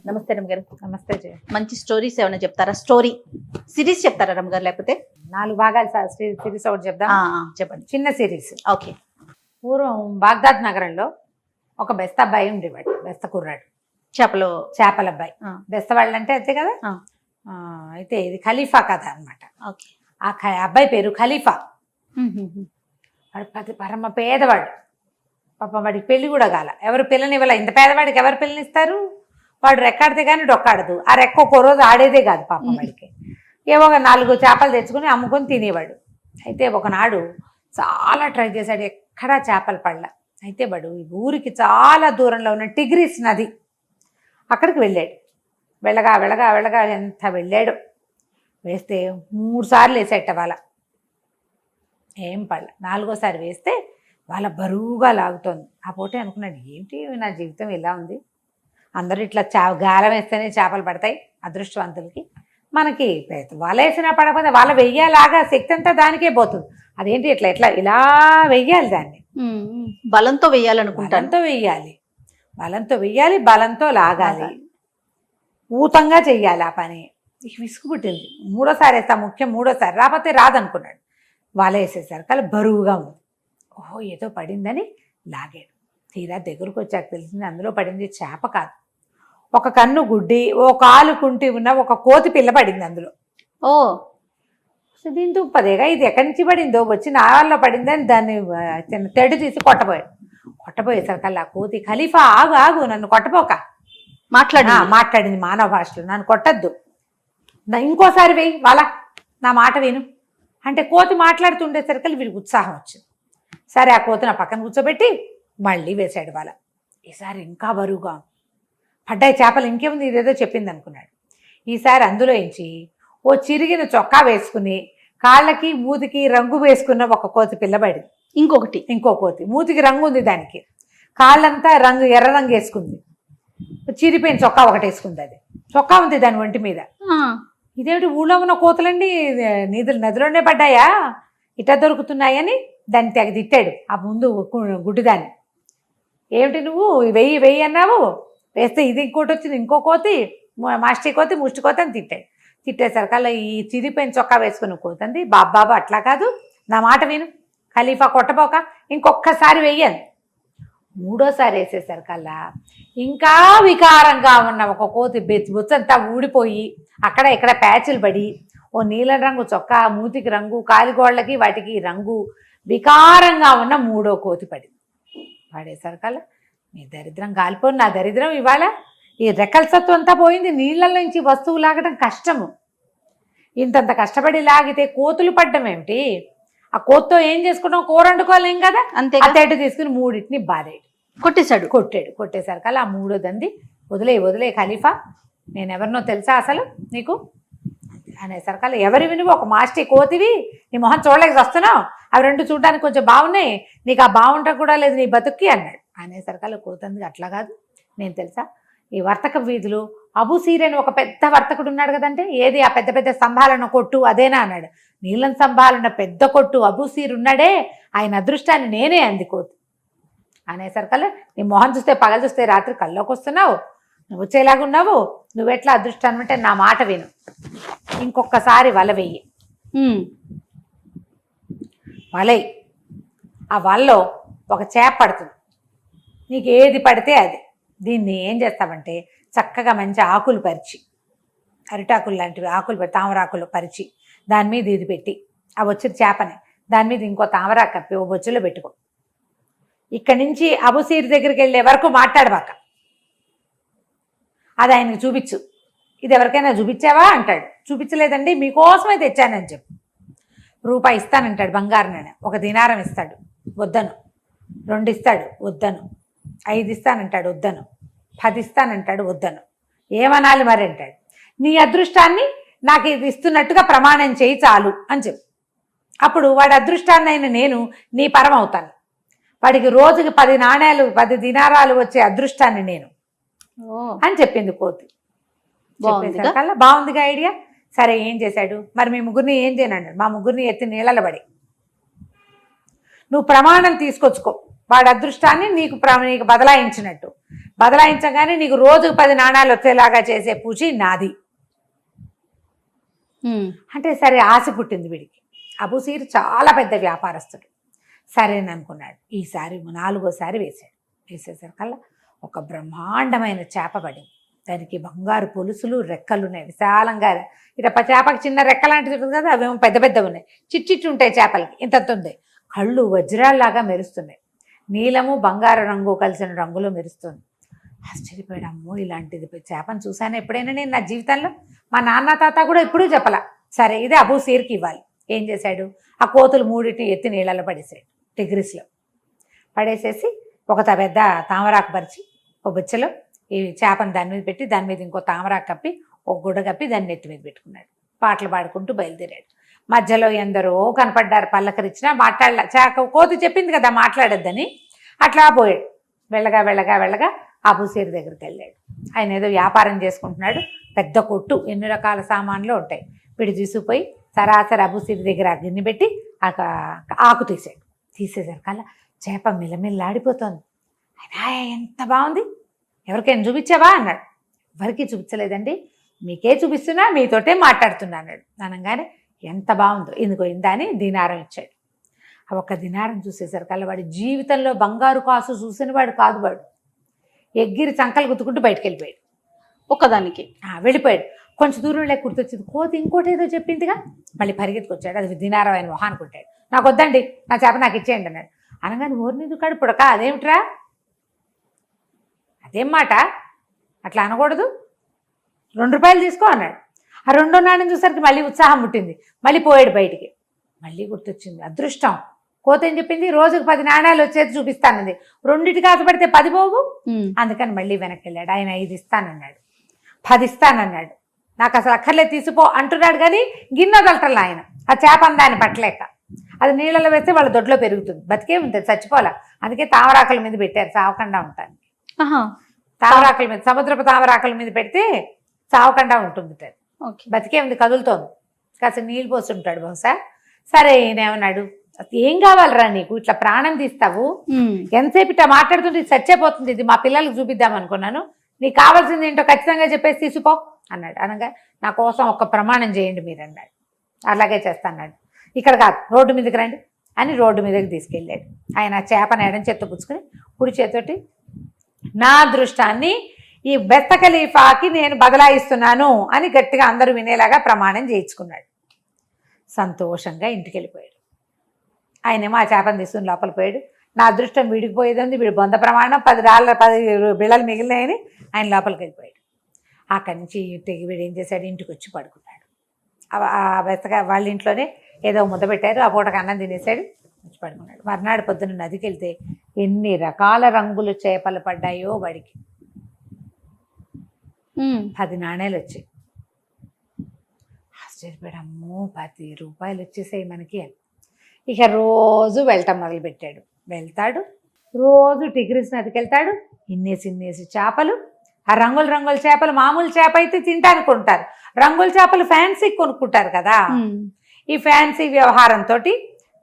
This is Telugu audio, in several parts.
నమస్తే రమ్మగారు. నమస్తే జయ. మంచి స్టోరీస్ ఏమైనా చెప్తారా? స్టోరీ సిరీస్ చెప్తారా రమ్మగారు? లేకపోతే 4 భాగాలు సిరీస్ ఒకటి చెప్దాం. చెప్పండి. చిన్న సిరీస్. ఓకే. పూర్వం బాగ్దాద్ నగరంలో ఒక బెస్త అబ్బాయి ఉండేవాడు. బెస్త కుర్రాడు, చేపల అబ్బాయి. బెస్త వాళ్ళు అంటే అంతే కదా. అయితే ఇది ఖలీఫా కథ అనమాట. ఓకే. ఆ అబ్బాయి పేరు ఖలీఫా. వాడు పరమ పేదవాడు. పాపం వాడికి పెళ్లి కూడా కాల. ఎవరు పిల్లనివ్వాల. ఇంత పేదవాడికి ఎవరు పిల్లనిస్తారు? వాడు రెక్కాడితే కానీ డొక్కాడదు. ఆ రెక్క ఒక్కో రోజు ఆడేదే కాదు పాపం వాడికి. ఏవో 4 చేపలు తెచ్చుకుని అమ్ముకొని తినేవాడు. అయితే ఒకనాడు చాలా ట్రై చేశాడు, ఎక్కడా చేపలు పడల. అయితే వాడు ఊరికి చాలా దూరంలో ఉన్న టిగ్రిస్ నది అక్కడికి వెళ్ళాడు. వెళ్ళగా వెళ్ళగా వెళ్ళగా ఎంత వెళ్ళాడు. వేస్తే 3 సార్లు వేసేట వాళ్ళ ఏం పడల. 4వసారి వేస్తే వాళ్ళ బరువుగా లాగుతోంది. ఆ పూటే అనుకున్నాడు, ఏంటి నా జీవితం ఇలా ఉంది. అందరూ ఇట్లా గాలం వేస్తేనే చేపలు పడతాయి అదృష్టవంతులకి. మనకి వాళ్ళ వేసినా పడకపోతే వాళ్ళ వెయ్యేలాగా శక్తి అంతా దానికే పోతుంది. అదేంటి ఇట్లా ఇట్లా ఇలా వెయ్యాలి, దాన్ని బలంతో వెయ్యాలనుకుంటాను. బలంతో వెయ్యాలి, బలంతో లాగాలి, ఊతంగా చెయ్యాలి ఆ పని. విసుగు పుట్టింది. 3వసారి వేస్తా, ముఖ్యం 3వసారి రాకపోతే రాదనుకున్నాడు. వాళ్ళ వేసేసరికి అలా బరువుగా ఉంది. ఓహో ఏదో పడిందని లాగాడు. తీరా దగ్గరకు వచ్చాక తెలిసింది అందులో పడింది చేప కాదు, ఒక కన్ను గుడ్డి, ఓ కాలు కుంటి ఉన్న ఒక కోతి పిల్ల పడింది అందులో. ఓ దీని దుప్పదేగా, ఇది ఎక్కడి నుంచి పడిందో వచ్చి నా వాళ్ళలో పడిందని దాన్ని తెడు తీసి కొట్టబోయేసరికల్లా కోతి, ఖలీఫా ఆగు ఆగు, నన్ను కొట్టపోక మాట్లాడింది మానవ భాషలో, నన్ను కొట్టద్దు, ఇంకోసారి వెయ్యి వాళ్ళ నా మాట విను అంటే. కోతి మాట్లాడుతుండేసరికి వీడికి ఉత్సాహం వచ్చింది. సరే ఆ కోతి నా పక్కన కూర్చోబెట్టి మళ్ళీ వేసాడు వాళ్ళ. ఈసారి ఇంకా బరువుగా పడ్డాయి చేపలు, ఇంకేముంది ఇదేదో చెప్పింది అనుకున్నాడు. ఈసారి అందులో ఎంచి ఓ చిరిగిన చొక్కా వేసుకుని కాళ్ళకి మూతికి రంగు వేసుకున్న ఒక కోతి పిల్లబడి. ఇంకో కోతి మూతికి రంగు ఉంది, దానికి కాళ్ళంతా ఎర్ర రంగు వేసుకుంది. చిరిపోయిన చొక్కా ఒకటి వేసుకుంది. అది చొక్కా ఉంది దాని ఒంటి మీద. ఇదేమిటి ఊళ్ళో ఉన్న కోతులన్నీ నదిలోనే పడ్డాయా, ఇట్లా దొరుకుతున్నాయని దాన్ని తెగ తిట్టాడు. ఆ ముందు గుడ్డిదాన్ని, ఏమిటి నువ్వు వెయ్యి అన్నావు, వేస్తే ఇది ఇంకోటి వచ్చింది, ఇంకో కోతి, మాస్టి కోతి, ముష్టి కోతి అని తిట్టాడు. తిట్టేసరికల్లా ఈ చిరిపోయిన చొక్కా వేసుకుని కోతంది, బాబా అట్లా కాదు, నా మాట విను, ఖలీఫా కొట్టపోక ఇంకొక్కసారి వెయ్యాను. 3వసారి వేసేసరికల్లా ఇంకా వికారంగా ఉన్న ఒక కోతి బొచ్చంతా ఊడిపోయి అక్కడ ఇక్కడ ప్యాచులు పడి, ఓ నీలం రంగు చొక్కా, మూతికి రంగు, కాలిగోళ్ళకి వాటికి రంగు, వికారంగా ఉన్న 3వ కోతి పడింది. పడేసరికల్లా మీ దరిద్రం కాలిపోయి, నా దరిద్రం ఇవాళ ఈ రెక్కల సత్తు అంతా పోయింది. నీళ్ళల్లో నుంచి వస్తువు లాగడం కష్టము, ఇంతంత కష్టపడి లాగితే కోతులు పడ్డం ఏమిటి? ఆ కోతితో ఏం చేసుకుంటాం, కూర వండుకోలేం కదా. అంతే అతేటు తీసుకుని 3టిని బాధేడు కొట్టేసరికల్లా ఆ 3వదంది, వదిలే ఖలీఫా, నేను ఎవరినో తెలుసా అసలు నీకు అనేసరికల్లా, ఎవరి వినువు, ఒక మాస్టి కోతివి, నీ మొహం చూడలేక వస్తున్నావు, అవి 2 చూడడానికి కొంచెం బాగున్నాయి, నీకు ఆ బాగుంట కూడా లేదు నీ బతుక్కి అన్నాడు. అనేసరికల్లా కోతంది, అట్లా కాదు, నేను తెలుసా, ఈ వర్తక వీధులు అబూసీర్ అని ఒక పెద్ద వర్తకుడు ఉన్నాడు కదంటే, ఏది ఆ పెద్ద పెద్ద స్తంభాలన్న కొట్టు అదేనా అన్నాడు. నీలం స్తంభాలున్న పెద్ద కొట్టు అబూసీర్ ఉన్నాడే, ఆయన అదృష్టాన్ని నేనే అంది కోతి. అనేసరికల్లా, నీ మొహం చూస్తే పగలు చూస్తే రాత్రి కల్లోకి వస్తున్నావు, నువ్వు వచ్చేలాగున్నావు, నువ్వెట్లా అదృష్టాన్ని అంటే నా మాట విను, ఇంకొకసారి వల వెయ్యి, వలయి ఆ వలలో ఒక చేప పడుతుంది, నీకు ఏది పడితే అది. దీన్ని ఏం చేస్తామంటే చక్కగా మంచి ఆకులు పరిచి, అరిటాకులు లాంటివి ఆకులు పెట్టి, తామరాకులు పరిచి దాని మీద ఇది పెట్టి, ఆ వచ్చిన చేపని దాని మీద ఇంకో తామరాకు కప్పి ఓ బొచ్చులో పెట్టుకో. ఇక్కడి నుంచి అబూసీర్ దగ్గరికి వెళ్ళే వరకు మాట్లాడబాక, అది ఆయనకు చూపించు. ఇది ఎవరికైనా చూపించావా అంటాడు. చూపించలేదండి, మీకోసమే తెచ్చానని చెప్పు. రూపాయి ఇస్తానంటాడు, బంగారం నాణె, 1 దినారం ఇస్తాడు, వద్దను. 2 ఇస్తాడు, వద్దను. 5 ఇస్తానంటాడు, వద్దను. 10 ఇస్తానంటాడు, వద్దను. ఏమనాలి మరి అంటాడు. నీ అదృష్టాన్ని నాకు ఇది ఇస్తున్నట్టుగా ప్రమాణం చేయి చాలు అని చెప్పు. అప్పుడు వాడి అదృష్టాన్ని అయిన నేను నీ పరం అవుతాను. వాడికి రోజుకి 10 నాణేలు 10 దినారాలు వచ్చే అదృష్టాన్ని నేను అని చెప్పింది కోతి. చెప్పేసరికల్లా బాగుందిగా ఐడియా. సరే ఏం చేశాడు మరి, మీ ముగ్గురిని ఏం చేయనండి, మా ముగ్గురిని ఎత్తి నీళ్ళలో పడి నువ్వు ప్రమాణం తీసుకొచ్చుకో, వాడి అదృష్టాన్ని నీకు బదలాయించినట్టు. బదలాయించగానే నీకు రోజుకు 10 నాణాలు వచ్చేలాగా చేసే పూచి నాది అంటే సరే ఆశ పుట్టింది వీడికి. అబూసీర్ చాలా పెద్ద వ్యాపారస్తుడు. సరేననుకున్నాడు. ఈసారి 4వసారి వేసేసరికల్లా ఒక బ్రహ్మాండమైన చేప పడింది. దానికి బంగారు పొలుసులు, రెక్కలు ఉన్నాయి విశాలంగా. ఇట చేపకి చిన్న రెక్క లాంటిది ఉంటుంది కదా, అవేమో పెద్ద పెద్దవి ఉన్నాయి. చిట్టి ఉంటాయి చేపలకి, ఇంత ఉంది. కళ్ళు వజ్రాల్లాగా మెరుస్తున్నాయి. నీలము బంగారు రంగు కలిసిన రంగులో మెరుస్తుంది. ఆశ్చర్యపోయాడు. అమ్మో, ఇలాంటిది చేపను చూశాను ఎప్పుడైనా నేను నా జీవితంలో? మా నాన్న తాత కూడా ఎప్పుడూ చెప్పలా. సరే ఇది అబూసీర్కి ఇవ్వాలి. ఏం చేశాడు? ఆ కోతులు 3 ఎత్తి నీళ్ళలో పడేసాడు. టిగ్రిస్లో పడేసేసి ఒక పెద్ద తామరాకు పరిచి ఒక బొచ్చలో ఈ చేపను దాని మీద పెట్టి, దాని మీద ఇంకో తామరాకు కప్పి, ఒక గుడ్డ కప్పి దాన్ని నెత్తి మీద పెట్టుకున్నాడు. పాటలు పాడుకుంటూ బయలుదేరాడు. మధ్యలో ఎందరో కనపడ్డారు, పల్లకరిచ్చినా మాట్లాడలే. కోతి చెప్పింది కదా మాట్లాడొద్దని, అట్లా పోయాడు. వెళ్ళగా వెళ్ళగా వెళ్ళగా అబూసీర్ దగ్గరికి వెళ్ళాడు. ఆయన ఏదో వ్యాపారం చేసుకుంటున్నాడు. పెద్ద కొట్టు, ఎన్ని రకాల సామాన్లు ఉంటాయి. వీడు తీసుకుపోయి సరాసరి అబూసీర్ దగ్గర గిన్నె పెట్టి ఆకు తీసాడు. తీసేసరికల్లా చేప మిలమిల్లాడిపోతుంది. ఆయన ఎంత బాగుంది, ఎవరికైనా చూపించావా అన్నాడు. ఎవరికి చూపించలేదండి, మీకే చూపిస్తున్నా, మీతోటే మాట్లాడుతున్నా అన్నాడు. అనగానే ఎంత బాగుందో, ఎందుకో ఇందా అని దీనారం ఇచ్చాడు. ఆ ఒక్క దీనారం చూసేసరికల్లా వాడి జీవితంలో బంగారు కాసు చూసిన వాడు కాదు. వాడు ఎగ్గిరి చంకలు గుద్దుకుంటూ బయటకు వెళ్ళిపోయాడు. ఒక్కదానికి వెళ్ళిపోయాడు. కొంచెం దూరం లేక గుర్తొచ్చింది, కోతి ఇంకోటి ఏదో చెప్పిందిగా. మళ్ళీ పరిగెత్తుకొచ్చాడు. అది దీనారం ఆయన మొహాన్ని కొట్టాడు. నాకు వద్దండి, నా చేప నాకు ఇచ్చేయండి అన్నాడు. అనగానే ఓర్నిది కాడు పుడక, అదేమిట్రా, అదేం మాట, అట్లా అనకూడదు, 2 రూపాయలు తీసుకో అన్నాడు. ఆ 2వ నాణ్యం చూసరికి మళ్ళీ ఉత్సాహం పుట్టింది. మళ్ళీ పోయాడు బయటికి. మళ్ళీ గుర్తొచ్చింది, అదృష్టం. కోత ఏం చెప్పింది, రోజుకు 10 నాణ్యాలు వచ్చేది చూపిస్తానంది. 2టికి ఆశపడితే 10 పోవు. అందుకని మళ్ళీ వెనక్కి వెళ్ళాడు. ఆయన 5 ఇస్తానన్నాడు, 10 ఇస్తానన్నాడు. నాకు అసలు అక్కర్లే తీసిపో అంటున్నాడు. కానీ గిన్నె వదలటల్లా ఆయన. ఆ చేప అందాన్ని పట్టలేక అది నీళ్ళలో వేస్తే వాళ్ళ దొడ్లో పెరుగుతుంది, బతికే ఉంటుంది, చచ్చిపోలే. అందుకే తామరాకుల మీద పెట్టారు, చావకుండా ఉంటాను. తామరాకుల మీద, సముద్రపు తామరాకుల మీద పెడితే చావకుండా ఉంటుంది. బతికే ఉంది, కదులుతోంది. కాస్త నీళ్ళు పోస్తుంటాడు బహుశా. సరే ఈయనేమన్నాడు, ఏం కావాలరా నీకు, ఇట్లా ప్రాణం తీస్తావు, ఎంతసేపు ఇట్లా మాట్లాడుతుంటే చచ్చేపోతుంది, ఇది మా పిల్లలకు చూపిద్దాం అనుకున్నాను, నీకు కావాల్సింది ఏంటో ఖచ్చితంగా చెప్పేసి తీసిపో అన్నాడు. అనగా నా కోసం ఒక ప్రమాణం చేయండి మీరు అన్నాడు. అలాగే చేస్తాన్నాడు. ఇక్కడ కాదు, రోడ్డు మీదకి రండి అని రోడ్డు మీదకి తీసుకెళ్ళాడు. ఆయన చేపను ఎడం చేత్తో పుచ్చుకొని కుడి చేతోటి, నా అదృష్టాన్ని ఈ బెత్త ఖలీఫాకి నేను బదలాయిస్తున్నాను అని గట్టిగా అందరూ వినేలాగా ప్రమాణం చేయించుకున్నాడు. సంతోషంగా ఇంటికి వెళ్ళిపోయాడు. ఆయనేమో ఆ చేపను తీసుకుని లోపల పోయాడు. నా అదృష్టం వీడికి పోయేది, వీడి బొంద ప్రమాణం 10 బిళ్ళలు మిగిలినాయని ఆయన లోపలికి వెళ్ళిపోయాడు. అక్కడి నుంచి వీడు ఏం చేశాడు, ఇంటికి వచ్చి పడుకున్నాడు. ఆ బెత్తగా వాళ్ళ ఇంట్లోనే ఏదో ముద్ద పెట్టారు, ఆ పూటకు అన్నం తినేసాడు, వచ్చి పడుకున్నాడు. మర్నాడు పొద్దున్న నదికి వెళ్తే ఎన్ని రకాల రంగులు చేపలు పడ్డాయో వాడికి. 10 నాణ్యాలు వచ్చాయి. ఆశ్చర్యపోయాడు, అమ్మో 10 రూపాయలు వచ్చేసాయి మనకి అని. ఇక రోజు వెళ్ళటం మొదలుపెట్టాడు. వెళ్తాడు, రోజు టిగ్రిస్ నదికి వెళ్తాడు. ఇన్నేసి చేపలు, ఆ రంగుల చేపలు మామూలు చేప అయితే తింటానికి కొంటారు, రంగుల చేపలు ఫ్యాన్సీ కొనుక్కుంటారు కదా. ఈ ఫ్యాన్సీ వ్యవహారంతో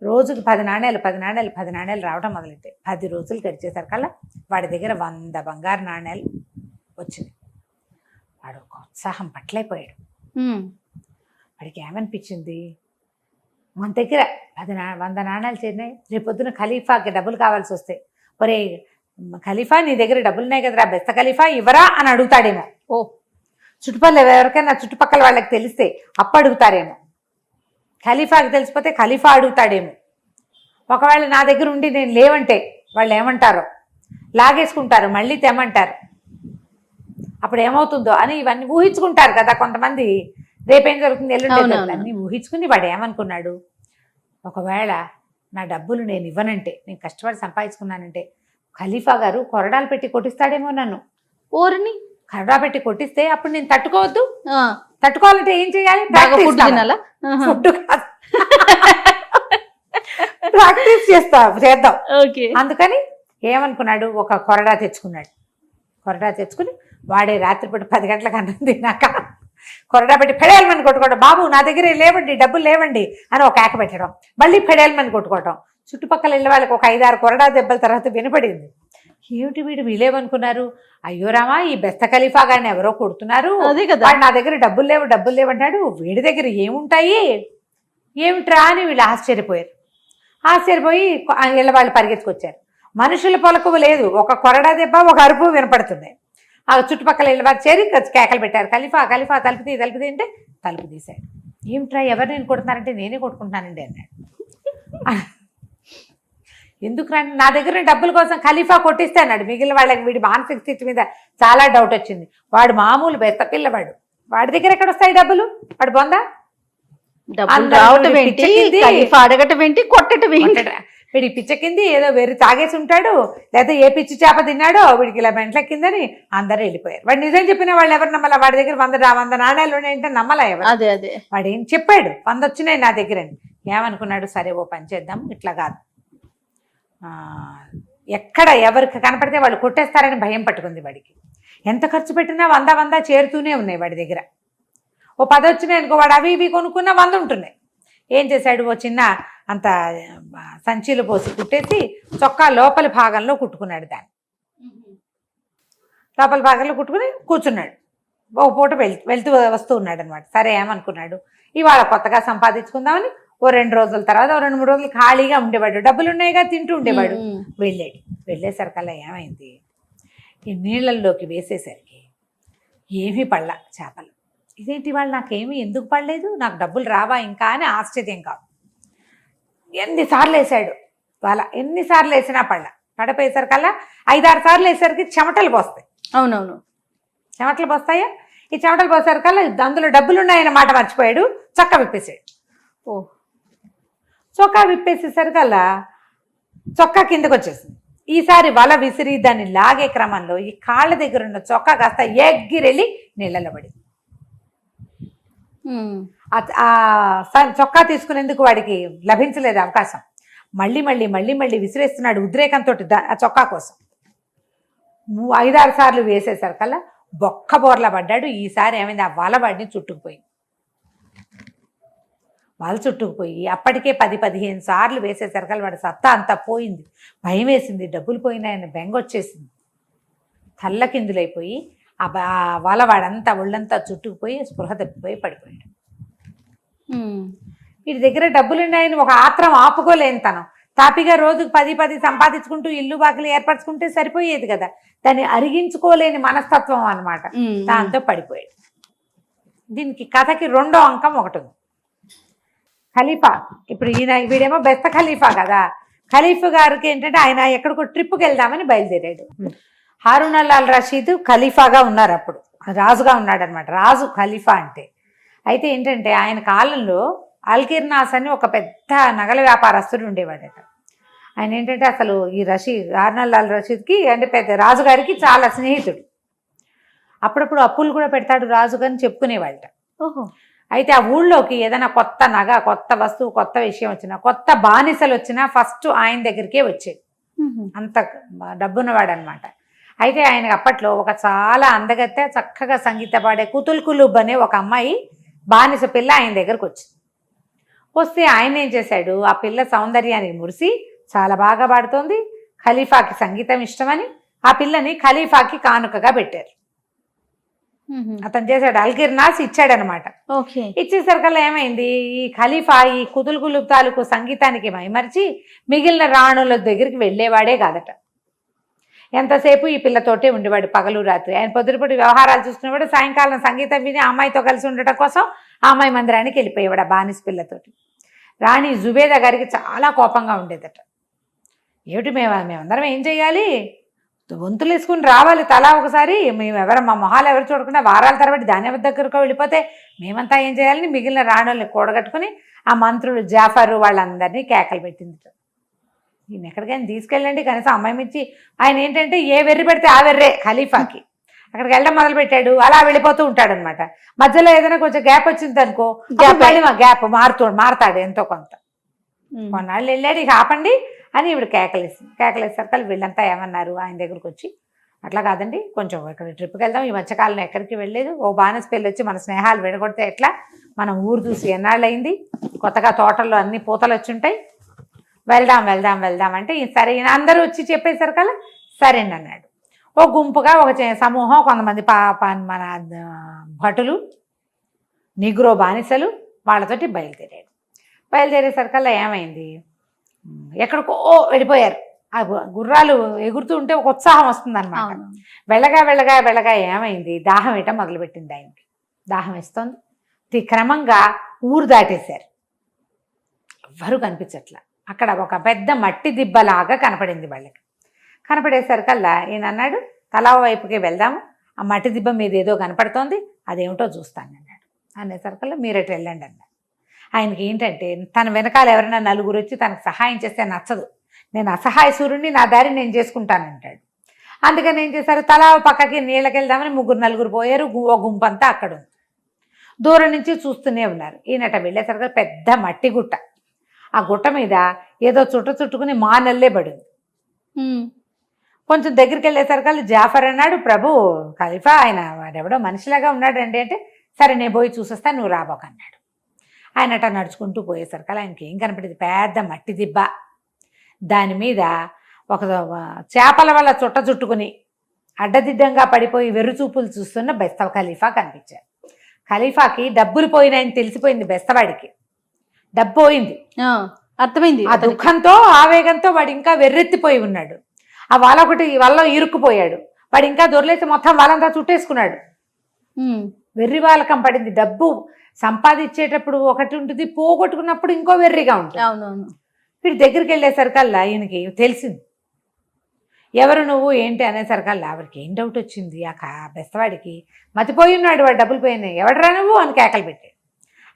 రోజుకు 10 నాణ్యాలు రావడం మొదలెట్టాయి. 10 రోజులు గడిచేసరికల్లా వాడి దగ్గర 100 బంగారు నాణ్యాలు వచ్చినాయి. వాడు ఒక ఉత్సాహం పట్లైపోయాడు. వాడికి ఏమనిపించింది, మన దగ్గర 100 నాణ్యాలు చేరినాయి, రేపొద్దున ఖలీఫాకి డబ్బులు కావాల్సి వస్తాయి, ఒరే ఖలీఫా నీ దగ్గర డబ్బులున్నాయి కదరా, బెస్త ఖలీఫా ఇవ్వరా అని అడుగుతాడేమో. చుట్టుపక్కల ఎవరికైనా చుట్టుపక్కల వాళ్ళకి తెలిస్తే అప్పు అడుగుతారేమో. ఖలీఫాకి తెలిసిపోతే ఖలీఫా అడుగుతాడేమో. ఒకవేళ నా దగ్గర ఉండి నేను లేవంటే వాళ్ళు ఏమంటారో, లాగేసుకుంటారు, మళ్ళీ తెమ్మంటారు, అప్పుడు ఏమవుతుందో అని ఇవన్నీ ఊహించుకుంటారు కదా కొంతమంది. రేపేం జరుగుతుంది, ఎల్లుండి అన్నీ ఊహించుకుని వాడు ఏమనుకున్నాడు, ఒకవేళ నా డబ్బులు నేను ఇవ్వనంటే, నేను కష్టపడి సంపాదించుకున్నానంటే ఖలీఫా గారు కొరడాలు పెట్టి కొట్టిస్తాడేమో నన్ను. ఓరిని కొరడా పెట్టి కొట్టిస్తే అప్పుడు నేను తట్టుకోవద్దు. తట్టుకోవాలంటే ఏం చేయాలి, ప్రాక్టీస్ చేద్దాం. అందుకని ఏమనుకున్నాడు, ఒక కొరడా తెచ్చుకున్నాడు. కొరడా తెచ్చుకుని వాడే రాత్రిపూట 10 గంటలకు అన్నం తిన్నాక కొరడా పెట్టి ఫెడేల్మని కొట్టుకోవడం, బాబు నా దగ్గర లేవండి, డబ్బులు లేవండి అని ఒక కేక పెట్టడం, మళ్ళీ ఫెడేల్మని కొట్టుకోవటం. చుట్టుపక్కల వెళ్ళే వాళ్ళకి ఒక 5-6 కొరడా దెబ్బల తర్వాత వినపడింది. ఏమిటి వీళ్ళేమనుకున్నారు, అయ్యో రామా ఈ బెస్త ఖలీఫా గారిని ఎవరో కొడుతున్నారు, అదే కదా. వాడు నా దగ్గర డబ్బులు లేవు అంటాడు, వీడి దగ్గర ఏముంటాయి ఏమిట్రా అని వీళ్ళు ఆశ్చర్యపోయి వీళ్ళ వాళ్ళు పరిగెత్తుకొచ్చారు. మనుషుల పొలకువ లేదు, ఒక కొరడా దెబ్బ ఒక అరుపు వినపడుతుంది. ఆ చుట్టుపక్కల ఇళ్ళ వారు చేరి కేకలు పెట్టారు, ఖలీఫా తలుపుతీ అంటే తలుపు తీశాడు. ఏమిట్రా ఎవరు నేను కొడుతున్నారంటే నేనే కొట్టుకుంటున్నానండి అన్నాడు. ఎందుకు రండి, నా దగ్గర డబ్బుల కోసం ఖలీఫా కొట్టిస్తే అన్నాడు. మిగిలిన వాళ్ళకి వీడి మానసిక స్థితి మీద చాలా డౌట్ వచ్చింది. వాడు మామూలు బెస్త పిల్లవాడు, వాడి దగ్గర ఎక్కడ వస్తాయి డబ్బులు, వాడు బొందా, రావటం ఏంటి, అడగటం ఏంటి, కొట్టడం ఏంటి, వీడి పిచ్చకింది ఏదో వేరే తాగేసి ఉంటాడు, లేదా ఏ పిచ్చి చేప తిన్నాడో వీడికి ఇలా మెంట్లెక్కిందని అందరూ వెళ్ళిపోయారు. వాడు నిజం చెప్పిన వాళ్ళు ఎవరు నమ్మలా, వాడి దగ్గర 100 నాణ్యాలు ఉన్నాయంటే నమ్మలా ఎవరు. అదే వాడు ఏం చెప్పాడు, 100 వచ్చినాయి నా దగ్గర అని. ఏమనుకున్నాడు, సరే ఓ పని చేద్దాం, ఇట్లా కాదు, ఎక్కడ ఎవరికి కనపడితే వాళ్ళు కొట్టేస్తారని భయం పట్టుకుంది వాడికి. ఎంత ఖర్చు పెట్టినా 100 చేరుతూనే ఉన్నాయి వాడి దగ్గర. ఓ 10 వచ్చినాయి అనుకో, వాడు అవి ఇవి కొనుక్కున్నా 100 ఉంటున్నాయి. ఏం చేశాడు, ఓ చిన్న అంత సంచీలు పోసి కుట్టేసి చొక్కా లోపలి భాగంలో కుట్టుకున్నాడు. దాన్ని లోపలి భాగంలో కుట్టుకుని కూర్చున్నాడు. ఓ పూట వెళ్తూ వస్తూ ఉన్నాడు అనమాట. సరే ఏమనుకున్నాడు, ఇవాళ కొత్తగా సంపాదించుకుందామని ఓ 2 రోజుల తర్వాత 2-3 రోజులు ఖాళీగా ఉండేవాడు, డబ్బులు ఉన్నాయిగా తింటూ ఉండేవాడు. వెళ్ళేసరికల్లా ఏమైంది, ఈ నీళ్ళల్లోకి వేసేసరికి ఏమీ పడలా చేపలు. ఇదేంటి వాళ్ళు నాకేమీ ఎందుకు పడలేదు, నాకు డబ్బులు రావా ఇంకా అని ఆశ్చర్యం కాదు. ఎన్నిసార్లు వేసాడు వాళ్ళ, ఎన్నిసార్లు వేసినా పడిపోయేసరికల్లా 5-6 సార్లు వేసరికి చెమటలు పోస్తాయి. అవునవును, చెమటలు పోస్తాయా, ఈ చెమటలు పోసేసరికల్లా అందులో డబ్బులు ఉన్నాయన్న మాట మర్చిపోయాడు, చొక్కా విప్పేసాడు. చొక్కా విప్పేసేసరికల్లా చొక్కా కిందకు వచ్చేసింది. ఈసారి వల విసిరి దాన్ని లాగే క్రమంలో ఈ కాళ్ళ దగ్గర ఉన్న చొక్కా కాస్త ఎగిరెళ్ళి నీళ్ళలో పడింది. చొక్కా తీసుకునేందుకు వాడికి లభించలేదు అవకాశం. మళ్ళీ విసిరేస్తున్నాడు ఉద్రేకంతో ఆ చొక్కా కోసం. 5-6 సార్లు వేసేసరికల్లా బొక్క బోర్లా పడ్డాడు. ఈసారి ఏమైంది, ఆ వల వాడిని చుట్టుకుపోయింది. వల చుట్టుకుపోయి అప్పటికే 10-15 సార్లు వేసేసరికల్లా వాడి సత్తా అంతా పోయింది. భయం వేసింది, డబ్బులు పోయినాయని బెంగ వచ్చేసింది. తల్లకిందులైపోయి ఆ వల వాడంతా ఒళ్ళంతా చుట్టుకుపోయి స్పృహ తప్పిపోయి పడిపోయాడు. వీడి దగ్గర డబ్బులున్నాయని ఒక ఆత్రం ఆపుకోలేని తనం, తాపిగా రోజుకు 10 సంపాదించుకుంటూ ఇల్లు బాకలు ఏర్పరచుకుంటే సరిపోయేది కదా, దాన్ని అరిగించుకోలేని మనస్తత్వం అన్నమాట. దాంతో పడిపోయాడు. దీనికి కథకి 2వ అంకం ఒకటి ఉంది. ఖలీఫా, ఇప్పుడు వీడేమో బెస్త ఖలీఫా కదా, ఖలీఫా గారికి ఏంటంటే ఆయన ఎక్కడికో ట్రిప్కి వెళ్దామని బయలుదేరాడు. హారూన్ అల్ రషీద్ ఖలీఫాగా ఉన్నారు, అప్పుడు రాజుగా ఉన్నాడు అనమాట. రాజు ఖలీఫా అంటే. అయితే ఏంటంటే ఆయన కాలంలో అల్కిర్నాస్ అని ఒక పెద్ద నగల వ్యాపారస్తుడు ఉండేవాడట. ఆయన ఏంటంటే అసలు ఈ హారూన్ అల్ రషీద్కి అంటే పెద్ద రాజుగారికి చాలా స్నేహితుడు. అప్పుడప్పుడు అప్పులు కూడా పెడతాడు రాజుగారిని చెప్పుకునేవాళ్ళట. అయితే ఆ ఊళ్ళోకి ఏదైనా కొత్త నగ, కొత్త వస్తువు, కొత్త విషయం వచ్చినా, కొత్త బానిసలు వచ్చినా ఫస్ట్ ఆయన దగ్గరికే వచ్చేది. అంత డబ్బున్నవాడు అనమాట. అయితే ఆయనకు అప్పట్లో ఒక చాలా అందగత్తె, చక్కగా సంగీత పాడే కుతుల్ కులూబ్ అనే ఒక అమ్మాయి బానిస పిల్ల ఆయన దగ్గరకు వచ్చింది. వస్తే ఆయన ఏం చేశాడు, ఆ పిల్ల సౌందర్యానికి మురిసి చాలా బాగా పాడుతోంది, ఖలీఫాకి సంగీతం ఇష్టమని ఆ పిల్లని ఖలీఫాకి కానుకగా పెట్టారు. అతను చేశాడు, అల్కిర్నాస్ ఇచ్చాడనమాట. ఇచ్చేసరికల్లా ఏమైంది, ఈ ఖలీఫా ఈ కుతుల్ కులూబ్ తాలూకు సంగీతానికి మైమరిచి మిగిలిన రాణుల దగ్గరికి వెళ్ళేవాడే కాదట. ఎంతసేపు ఈ పిల్లతోటే ఉండేవాడు పగలు రాత్రి. ఆయన పొద్దుపూట వ్యవహారాలు చూసుకునేవాడు, సాయంకాలం సంగీతం విని అమ్మాయితో కలిసి ఉండటం కోసం ఆ అమ్మాయి మందిరానికి వెళ్ళిపోయేవాడు ఆ బానిస పిల్లతోటి. రాణి జుబేదా గారికి చాలా కోపంగా ఉండేదట. ఏమిటి మేమందరం ఏం చెయ్యాలి, వంతులు వేసుకుని రావాలి తలా ఒకసారి, మా మొహాలు ఎవరు చూడకుండా వారాల తరబడి దాని దగ్గరకు వెళ్ళిపోతే మేమంతా ఏం చేయాలని మిగిలిన రాణుల్ని కూడగట్టుకుని ఆ మంత్రులు జాఫరు వాళ్ళందరినీ కేకలు పెట్టింది. ఈయన ఎక్కడికైనా తీసుకెళ్ళండి కనీసం అమ్మాయి మించి. ఆయన ఏంటంటే ఏ వెర్రి పెడితే ఆ వెర్రే ఖలీఫాకి. అక్కడికి వెళ్ళడం మొదలుపెట్టాడు, అలా వెళ్ళిపోతూ ఉంటాడు అనమాట. మధ్యలో ఏదైనా కొంచెం గ్యాప్ వచ్చింది అనుకో, గ్యాప్ మారుతాడు ఎంతో కొంత. కొన్నాళ్ళు వెళ్ళాడు, ఇక ఆపండి అని ఇవిడ కేకలేసరికి వీళ్ళంతా ఏమన్నారు, ఆయన దగ్గరకు వచ్చి, అట్లా కాదండి కొంచెం ఇక్కడ ట్రిప్కి వెళ్దాం, ఈ మధ్యకాలంలో ఎక్కడికి వెళ్ళలేదు, ఓ బానిస పెళ్ళి వచ్చి మన స్నేహాలు విడగొడితే ఎట్లా, మనం ఊరు చూసి ఎన్నాళ్ళు అయింది, కొత్తగా తోటల్లో అన్ని పూతలు వచ్చి ఉంటాయి, వెళ్దాం అంటే సరే అందరూ వచ్చి చెప్పేసరికల్లా సరేండి అన్నాడు. ఓ గుంపుగా ఒక సమూహం కొంతమంది మన భటులు నిగ్రో బానిసలు వాళ్ళతోటి బయలుదేరేసరికల్లా ఏమైంది, ఎక్కడికో వెళ్ళిపోయారు. ఆ గుర్రాలు ఎగురుతూ ఉంటే ఒక ఉత్సాహం వస్తుందన్నమాట. వెళ్ళగా ఏమైంది, దాహం వేయటం మొదలుపెట్టింది ఆయనకి. దాహం వేస్తుంది. క్రమంగా ఊరు దాటేశారు. ఎవ్వరూ కనిపించట్లా. అక్కడ ఒక పెద్ద మట్టి దిబ్బలాగా కనపడింది వాళ్ళకి. కనపడేసరికల్లా ఈయన అన్నాడు, తలా వైపుకే వెళ్దాము, ఆ మట్టి దిబ్బ మీద ఏదో కనపడుతోంది, అదేమిటో చూస్తాను అన్నాడు. అనేసరికల్లా మీరెటు వెళ్ళండి అన్నాడు. ఆయనకి ఏంటంటే తన వెనకాల ఎవరైనా నలుగురు వచ్చి తనకు సహాయం చేస్తే నచ్చదు. నేను అసహాయ సూర్యుడిని, నా దారి నేను చేసుకుంటానంటాడు. అందుకని ఏం చేశారు, తలా పక్కకి నీళ్ళకి వెళ్దామని నలుగురు పోయారు. ఓ గుంపంతా అక్కడ ఉంది. దూరం నుంచి చూస్తూనే ఉన్నారు. ఈయనట వెళ్ళేసరికి పెద్ద మట్టి గుట్ట. ఆ గుట్ట మీద ఏదో చుట్టుకుని మానల్లే పడింది. కొంచెం దగ్గరికి వెళ్ళేసరికి జాఫర్ అన్నాడు, ప్రభు ఖలీఫా ఆయన వాడెవడో మనిషిలాగా ఉన్నాడండి అంటే, సరే నేను పోయి చూసేస్తా, నువ్వు రాబోకన్నాడు. ఆయనట నడుచుకుంటూ పోయేసరికి ఆయనకి ఏం కనపడింది, పెద్ద మట్టి దిబ్బ. దాని మీద ఒక చేపల వల్ల చుట్టుకుని అడ్డదిడ్డంగా పడిపోయి వెర్రుచూపులు చూస్తున్న బెస్త ఖలీఫా కనిపించారు. ఖలీఫాకి డబ్బులు పోయినాయని తెలిసిపోయింది. బెస్తవాడికి డబ్బు పోయింది, అర్థమైంది. ఆ దుఃఖంతో ఆవేగంతో వాడు ఇంకా వెర్రెత్తిపోయి ఉన్నాడు. ఆ వల్ల ఇరుక్కుపోయాడు. వాడు ఇంకా దొరలేసి మొత్తం వాళ్ళంతా చుట్టేసుకున్నాడు. వెర్రి వాళ్ళకం పడింది. డబ్బు సంపాదించేటప్పుడు ఒకటి ఉంటుంది, పోగొట్టుకున్నప్పుడు ఇంకో వెర్రిగా ఉంటుంది. అవునవును. వీడి దగ్గరికి వెళ్ళేసరికల్లా ఈయనకి తెలిసింది, ఎవరు నువ్వు ఏంటి అనేసరికల్లా వాడికి ఏం డౌట్ వచ్చింది. ఆ బెస్తవాడికి మతిపోయి ఉన్నాడు, వాడు డబ్బులు పోయినాయి, ఎవడరా నువ్వు అని కేకలు పెట్టాడు.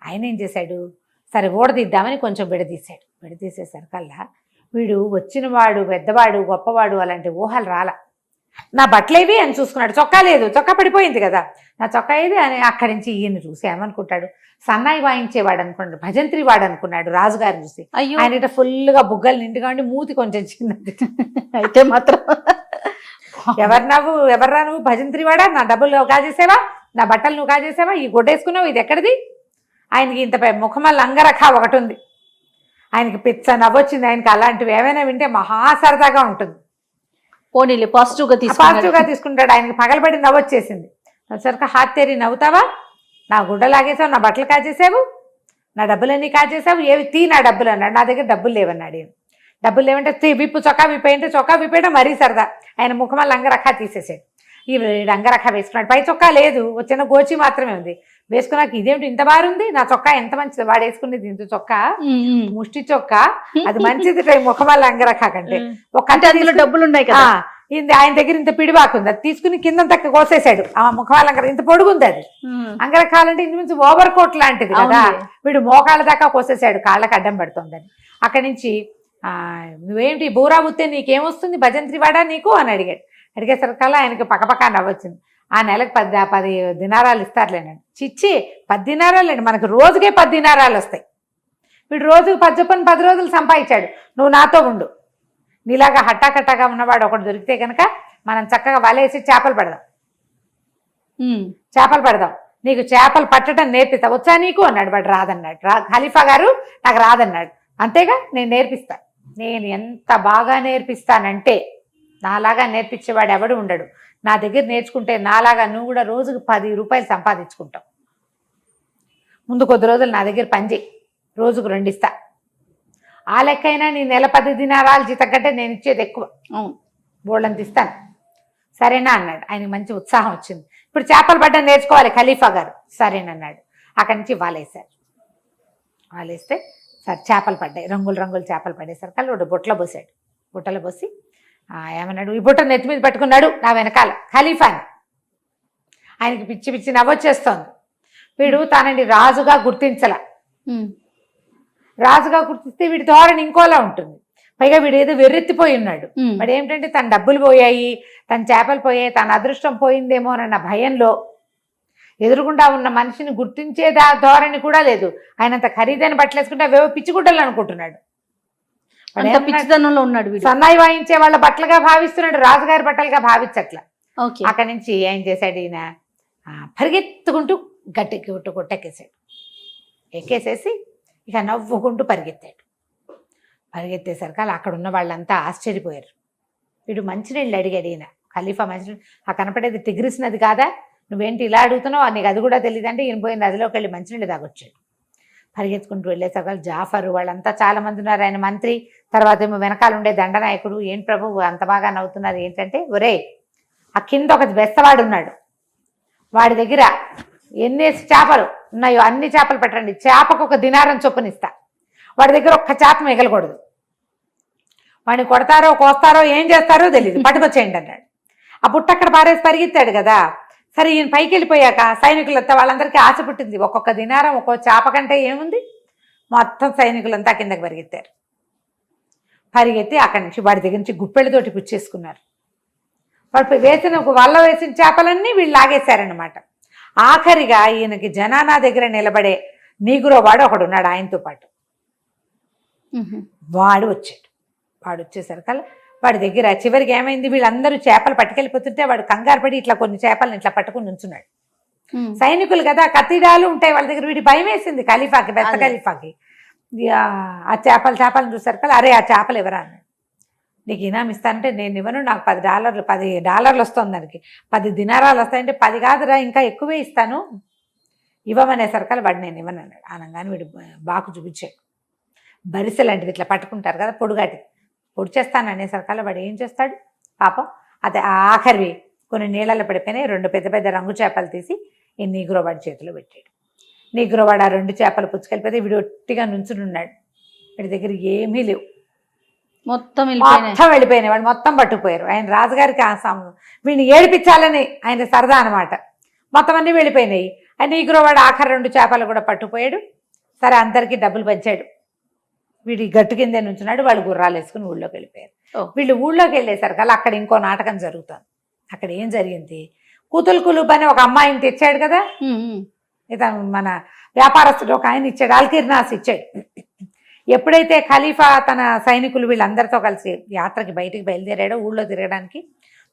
ఆయన ఏం చేశాడు, సరే ఓడదీద్దామని కొంచెం విడదీశాడు. విడదీసేసరికల్లా వీడు వచ్చిన వాడు పెద్దవాడు గొప్పవాడు అలాంటి ఊహలు రాల. నా బట్టలేవి అని చూసుకున్నాడు. చొక్కా లేదు, చొక్కా పడిపోయింది కదా, నా చొక్కా ఏది అని అక్కడి నుంచి ఈయన చూసి ఏమనుకుంటాడు, సన్నాయి వాయించేవాడు అనుకున్నాడు, భజంత్రి వాడు అనుకున్నాడు రాజుగారిని చూసి. ఆయన ఫుల్గా బుగ్గలు నిండుగా ఉండి మూతి కొంచెం చిన్నది. అయితే మాత్రం ఎవర్రా నువ్వు భజంత్రి వాడా, నా డబ్బులు నువ్వు కాజేసావా, నా బట్టలు నువ్వు కాజేసావా, ఈ గుడ్డేసుకున్నావు, ఇది ఎక్కడిది. ఆయనకి ఇంత ముఖమల్ల అంగరఖ ఒకటి ఉంది. ఆయనకి పిచ్చ నవ్వొచ్చింది. ఆయనకి అలాంటివి ఏమైనా వింటే మహా సరదాగా ఉంటుంది. పోనీలే పాజిటివ్గా తీసుకుంటాడు. ఆయనకి పగలబడి నవ్వొచ్చేసింది. వచ్చాక హాత్తేరి నవ్వుతావా, నా గుడ్డ లాగేసావు, నా బట్టలు కాజేసావు, నా డబ్బులన్నీ కాజేసావు, ఏవి తీ నా డబ్బులు అన్నాడు. నా దగ్గర డబ్బులు లేవన్నాడు. డబ్బులు లేవంటే విప్పు, చొక్కా విప్పేయంటే చొక్కా విప్పేయడం మరీ సరదా. ఆయన ముఖమల్ల అంగరఖ తీసేసాడు. ఈ అంగరఖ వేసుకున్నాడు. పై చొక్కా లేదు, చిన్న గోచి మాత్రమే ఉంది. వేసుకున్నాక ఇదేమిటి ఇంత బారుంది, నా చొక్కా ఎంత మంచిది, వాడు వేసుకునేది ఇంత చొక్కా, ముష్టి చొక్కా, అది మంచిది ముఖమల్ల అంగరఖ కంటే. ఒక డబ్బులు ఉన్నాయి కదా, ఆయన దగ్గర ఇంత పిడివాకుంది, అది తీసుకుని కింద తక్క కోసేశాడు. ఆ ముఖమల్ల అంగర ఇంత పొడుగుంది. అది అంగరఖాలంటే ఇంచుమించు ఓవర్ కోట్ లాంటిది కదా, వీడు మోకాళ్ళ దాకా కోసేశాడు, కాళ్ళకి అడ్డం పడుతుందని. అక్కడి నుంచి నువ్వేమిటి బూరా బుత్తే నీకేమొస్తుంది, భజంత్రి వాడా నీకు అని అడిగాడు. అడిగేసరికల్లా ఆయనకి పక్కపక్క నవ్వొచ్చింది. ఆ నెలకు 10 దినారాలు ఇస్తారులేనండి. చిచ్చి 10 దినారాలండి, మనకు రోజుకే 10 దినారాలు వస్తాయి. వీడు రోజుకు 10 చొప్పున 10 రోజులు సంపాదించాడు. నువ్వు నాతో ఉండు, నీలాగా హట్టాకట్టాగా ఉన్నవాడు ఒకటి దొరికితే కనుక మనం చక్కగా వలేసి చేపలు పెడదాం, నీకు చేపలు పట్టడం నేర్పిస్తా, వచ్చా నీకు అన్నాడు. వాడు రాదన్నాడు. ఖలీఫా గారు నాకు రాదన్నాడు. అంతేగా, నేను నేర్పిస్తా, నేను ఎంత బాగా నేర్పిస్తానంటే నాలాగా నేర్పించేవాడు ఎవడు ఉండడు. నా దగ్గర నేర్చుకుంటే నాలాగా నువ్వు కూడా రోజుకు 10 రూపాయలు సంపాదించుకుంటావు. ముందు కొద్ది రోజులు నా దగ్గర పనిచేయి, రోజుకు 2 ఇస్తా, ఆ లెక్కైనా నీ నెల 10 దినారాలు జీతం కంటే నేను ఇచ్చేది ఎక్కువ, బోళ్ళంత ఇస్తాను, సరేనా అన్నాడు. ఆయనకి మంచి ఉత్సాహం వచ్చింది. ఇప్పుడు చేపలు పడ్డం నేర్చుకోవాలి ఖలీఫా గారు, సరేనన్నాడు. అక్కడి నుంచి వాలేస్తే సరే చేపలు పడ్డాయి, రంగులు చేపలు పడేసరికి వాడు బుట్టలో పోసి ఏమన్నాడు, ఈ బుట్ట నెత్తి మీద పెట్టుకున్నాడు నా వెనకాల ఖలీఫాని. ఆయనకి పిచ్చి నవ్వొచ్చేస్తోంది. వీడు తనని రాజుగా గుర్తిస్తే వీడి ధోరణి ఇంకోలా ఉంటుంది. పైగా వీడు ఏదో వెర్రెత్తిపోయి ఉన్నాడు. వాడు ఏమిటంటే తన డబ్బులు పోయాయి, తన చేపలు పోయాయి, తన అదృష్టం పోయిందేమోనన్న భయంలో ఎదురుగుండా ఉన్న మనిషిని గుర్తించే ధోరణి కూడా లేదు. ఆయనంత ఖరీదైన బట్టలు వేసుకుంటే అవేవో పిచ్చిగుడ్డలు అనుకుంటున్నాడు. పిచ్చితనంలో ఉన్నాడు. సన్నాయి వాయించే వాళ్ళ బట్టలుగా భావిస్తున్నాడు, రాజుగారి బట్టలుగా భావించట్ల. అక్కడి నుంచి ఏం చేశాడు, ఈయన పరిగెత్తుకుంటూ గట్టి గుట్టెక్కేసాడు. ఎక్కేసేసి ఇక నవ్వుకుంటూ పరిగెత్తేసరికి అక్కడ ఉన్న వాళ్ళంతా ఆశ్చర్యపోయారు. వీడు మంచినీళ్ళు అడిగాడు ఈయన ఖలీఫా. మంచినీళ్ళు ఆ కనపడేది టిగ్రిస్ నది కాదా, నువ్వేంటి ఇలా అడుగుతున్నావు, నీకు అది కూడా తెలియదంటే ఈయన పోయిన నదిలోకి వెళ్ళి మంచినీళ్ళు తాగొచ్చాడు. పరిగెత్తుకుంటూ వెళ్ళేసరికి జాఫరు వాళ్ళంతా చాలా మంది ఉన్నారు, ఆయన మంత్రి, తర్వాత ఏమో వెనకాల ఉండే దండనాయకుడు. ఏం ప్రభు అంత బాగా నవ్వుతున్నారు ఏంటంటే, ఒరే ఆ కింద ఒక బెస్తవాడు ఉన్నాడు, వాడి దగ్గర ఎన్ని చేపలు ఉన్నాయో అన్ని చేపలు పెట్టండి, చేపకు ఒక దినారం చొప్పునిస్తా, వాడి దగ్గర ఒక్క చేప మిగలకూడదు, వాడిని కొడతారో కోస్తారో ఏం చేస్తారో తెలియదు, పట్టుకొచ్చేయండి అన్నాడు. ఆ బుట్ట అక్కడ పారేసి పరిగెత్తాడు కదా. సరే ఈయన పైకి వెళ్ళిపోయాక సైనికులంతా వాళ్ళందరికీ ఆశ పుట్టింది, ఒక్కొక్క దినారం ఒక్కొక్క చేప కంటే ఏముంది, మొత్తం సైనికులంతా కిందకి పరిగెత్తారు. పరిగెత్తి అక్కడి నుంచి వాడి దగ్గర నుంచి గుప్పెళ్ళతోటి పుచ్చేసుకున్నారు. వాడు వేసిన వల్ల వేసిన చేపలన్నీ వీళ్ళు లాగేశారనమాట. ఆఖరిగా ఈయనకి జనానా దగ్గర నిలబడే నీగురో వాడు ఒకడు ఉన్నాడు ఆయనతో పాటు. వాడు వచ్చాడు. వాడు వచ్చేసరికల్లా వాడి దగ్గర చివరికి ఏమైంది, వీళ్ళందరూ చేపలు పట్టుకెళ్ళిపోతుంటే వాడు కంగారు పడి ఇట్లా కొన్ని చేపలను ఇట్లా పట్టుకుని ఉంచున్నాడు. సైనికులు కదా, కత్తిడాలు ఉంటాయి వాళ్ళ దగ్గర. వీడి భయం వేసింది ఖలీఫాకి, బెత్త ఖలీఫాకి. ఆ చేపలను చూసరికల్లా అరే ఆ చేపలు ఎవరా అన్నాడు. నీకు ఇనాం ఇస్తానంటే నేను ఇవ్వను, నాకు $10 వస్తుంది, దానికి 10 దినారాలు వస్తాయంటే 10 కాదురా ఇంకా ఎక్కువే ఇస్తాను, ఇవ్వమనేసరికల్లా వాడు నేను ఇవ్వను అన్నాడు. అనగానే వీడు బాకు చూపించాడు. బరిసె లాంటిది ఇట్లా పట్టుకుంటారు కదా పొడుగాటి, పొడి చేస్తాను అనేసరికల్లా వాడు ఏం చేస్తాడు పాపం, అదే ఆఖరివి కొన్ని నీళ్ళలో పడిపోయినాయి 2 పెద్ద పెద్ద రంగు చేపలు తీసి ఈ నీగ్రోవాడి చేతిలో పెట్టాడు. నీగ్రోవాడు ఆ 2 చేపలు పుచ్చుకెళ్ళిపోతే వీడు ఒట్టిగా నుంచుని ఉన్నాడు. వీడి దగ్గర ఏమీ లేవు, మొత్తం వెళ్ళిపోయినాయి. వాడు మొత్తం పట్టుకుపోయారు. ఆయన రాజుగారికి వీడిని ఏడిపించాలని ఆయన సరదా అనమాట. మొత్తం అన్నీ వెళ్ళిపోయినాయి. ఆయన నీగ్రోవాడు ఆఖరి 2 చేపలు కూడా పట్టుకుపోయాడు. సరే అందరికీ డబ్బులు పంచాడు. వీడి గట్టు కిందే నుంచున్నాడు. వాళ్ళు గుర్రాలు వేసుకుని ఊళ్ళోకి వెళ్ళిపోయారు. వీళ్ళు ఊళ్ళోకి వెళ్ళేసరికి అక్కడ ఇంకో నాటకం జరుగుతుంది. అక్కడ ఏం జరిగింది, కూతులు కులుబ్ అని ఒక అమ్మాయిని తెచ్చాడు కదా, ఇతను మన వ్యాపారస్తుడు ఒక ఆయన ఇచ్చాడు, అల్కిర్నాస్ ఇచ్చాడు. ఎప్పుడైతే ఖలీఫా తన సైనికులు వీళ్ళందరితో కలిసి యాత్రకి బయటికి బయలుదేరాడో ఊళ్ళో తిరగడానికి,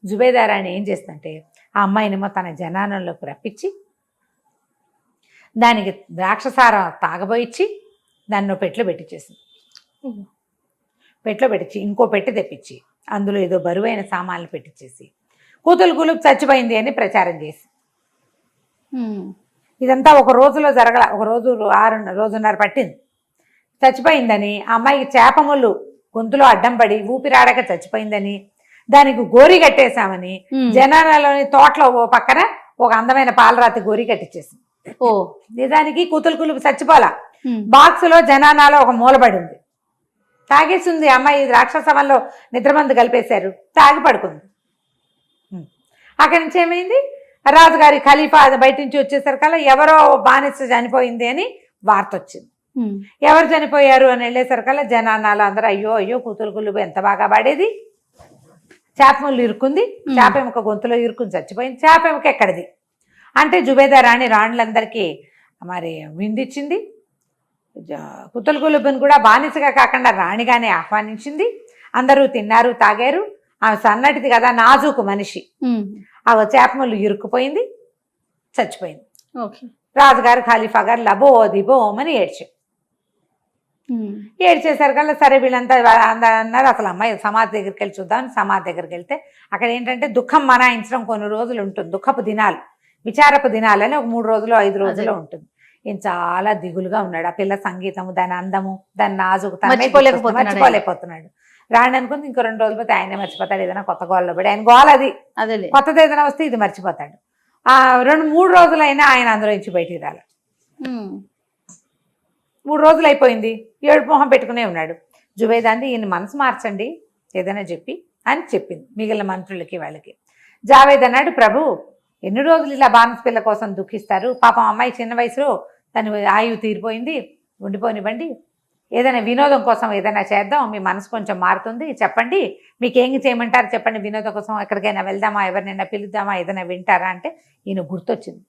జుబేదార్ అని ఏం చేస్తుందంటే ఆ అమ్మాయినేమో తన జనానంలోకి రప్పించి దానికి ద్రాక్షసారం తాగబోయిచ్చి దాన్ని పెట్లో పెట్టించేసింది. పెట్లో పెట్టించి ఇంకో పెట్టి తెప్పించి అందులో ఏదో బరువైన సామాన్లు పెట్టించేసి కూతులు కులుబ్ చచ్చిపోయింది అని ప్రచారం చేసి, ఇదంతా ఒక రోజులో జరగల, ఒక రోజున్నర పట్టింది. చచ్చిపోయిందని ఆ అమ్మాయికి చేపముళ్ళు గొంతులో అడ్డం పడి ఊపిరాడక చచ్చిపోయిందని, దానికి గోరి కట్టేశామని జనాలలోని తోటలో ఓ పక్కన ఒక అందమైన పాలరాతి గోరి కట్టించేసింది. నిజానికి కూతులు కులుబ్ చచ్చిపోలా, బాక్సులో జనానాలో ఒక మూలబడి ఉంది, తాగేసింది అమ్మాయి. రాక్షసవల్లో నిద్రమందు కలిపేశారు, తాగి పడుకుంది. అక్కడి నుంచి ఏమైంది, రాజుగారి ఖలీఫా బయట నుంచి వచ్చేసరికల్లా ఎవరో బానిస చనిపోయింది అని వార్త వచ్చింది. ఎవరు చనిపోయారు అని వెళ్ళేసరికల్లా జనానాలో అందరూ అయ్యో అయ్యో కూతులు కులుబు ఎంత బాగా పడేది, చేప ముళ్ళు ఇరుక్కుంది, చేప ఎముక గొంతులో ఇరుక్కుని చచ్చిపోయింది, చేప ఎముక ఎక్కడిది అంటే జుబేదార్ రాణి రాణులందరికీ మరి విందిచ్చింది. కూతులు కులుబుని కూడా బానిసగా కాకుండా రాణిగానే ఆహ్వానించింది. అందరూ తిన్నారు తాగారు. ఆమె సన్నటిది కదా, నాజూకు మనిషి, ఆ చేపముళ్ళు ఇరుక్కుపోయింది, చచ్చిపోయింది. రాజుగారు ఖలీఫా గారు లబోదిబోమని ఏడ్చేసరికల్లా సరే వీళ్ళంతా అన్నారు అసలు అమ్మాయి సమాధి దగ్గరికి వెళ్ళి చూద్దామని సమాధి దగ్గరికి వెళ్తే అక్కడ ఏంటంటే దుఃఖం మనాయించడం కొన్ని రోజులు ఉంటుంది, దుఃఖపు దినాలు, విచారపు దినాలని ఒక 3 రోజులు 5 రోజులు ఉంటుంది. ఈయన చాలా దిగులుగా ఉన్నాడు. ఆ పిల్ల సంగీతము, దాని అందము, దాని నాజుకు మర్చిపోలేకపోతున్నాడు. రాండి అనుకుంది ఇంకో 2 రోజులు పోతే ఆయనే మర్చిపోతాడు, ఏదైనా కొత్త గోల్లో పడి. ఆయన గోల అది, కొత్తది ఏదైనా వస్తే ఇది మర్చిపోతాడు. 2-3 రోజులైనా ఆయన అందులో నుంచి బయటికి రాలి. 3 రోజులు అయిపోయింది, ఏడు మొహం పెట్టుకునే ఉన్నాడు. జుబేదాంది ఈయన మనసు మార్చండి ఏదైనా చెప్పి అని చెప్పింది మిగిలిన మంత్రులకి వాళ్ళకి. జావేద్ అన్నాడు, ప్రభు ఎన్ని రోజులు ఇలా బానిస పిల్ల కోసం దుఃఖిస్తారు, పాపం అమ్మాయి చిన్న వయసులో తను ఆయువు తీరిపోయింది, ఉండిపోనివ్వండి, ఏదైనా వినోదం కోసం ఏదైనా చేద్దాం, మీ మనసు కొంచెం మారుతుంది, చెప్పండి మీకేం చేయమంటారు చెప్పండి, వినోదం కోసం ఎక్కడికైనా వెళ్దామా, ఎవరినైనా పిలుద్దామా, ఏదైనా వింటారా అంటే ఈయన గుర్తొచ్చింది.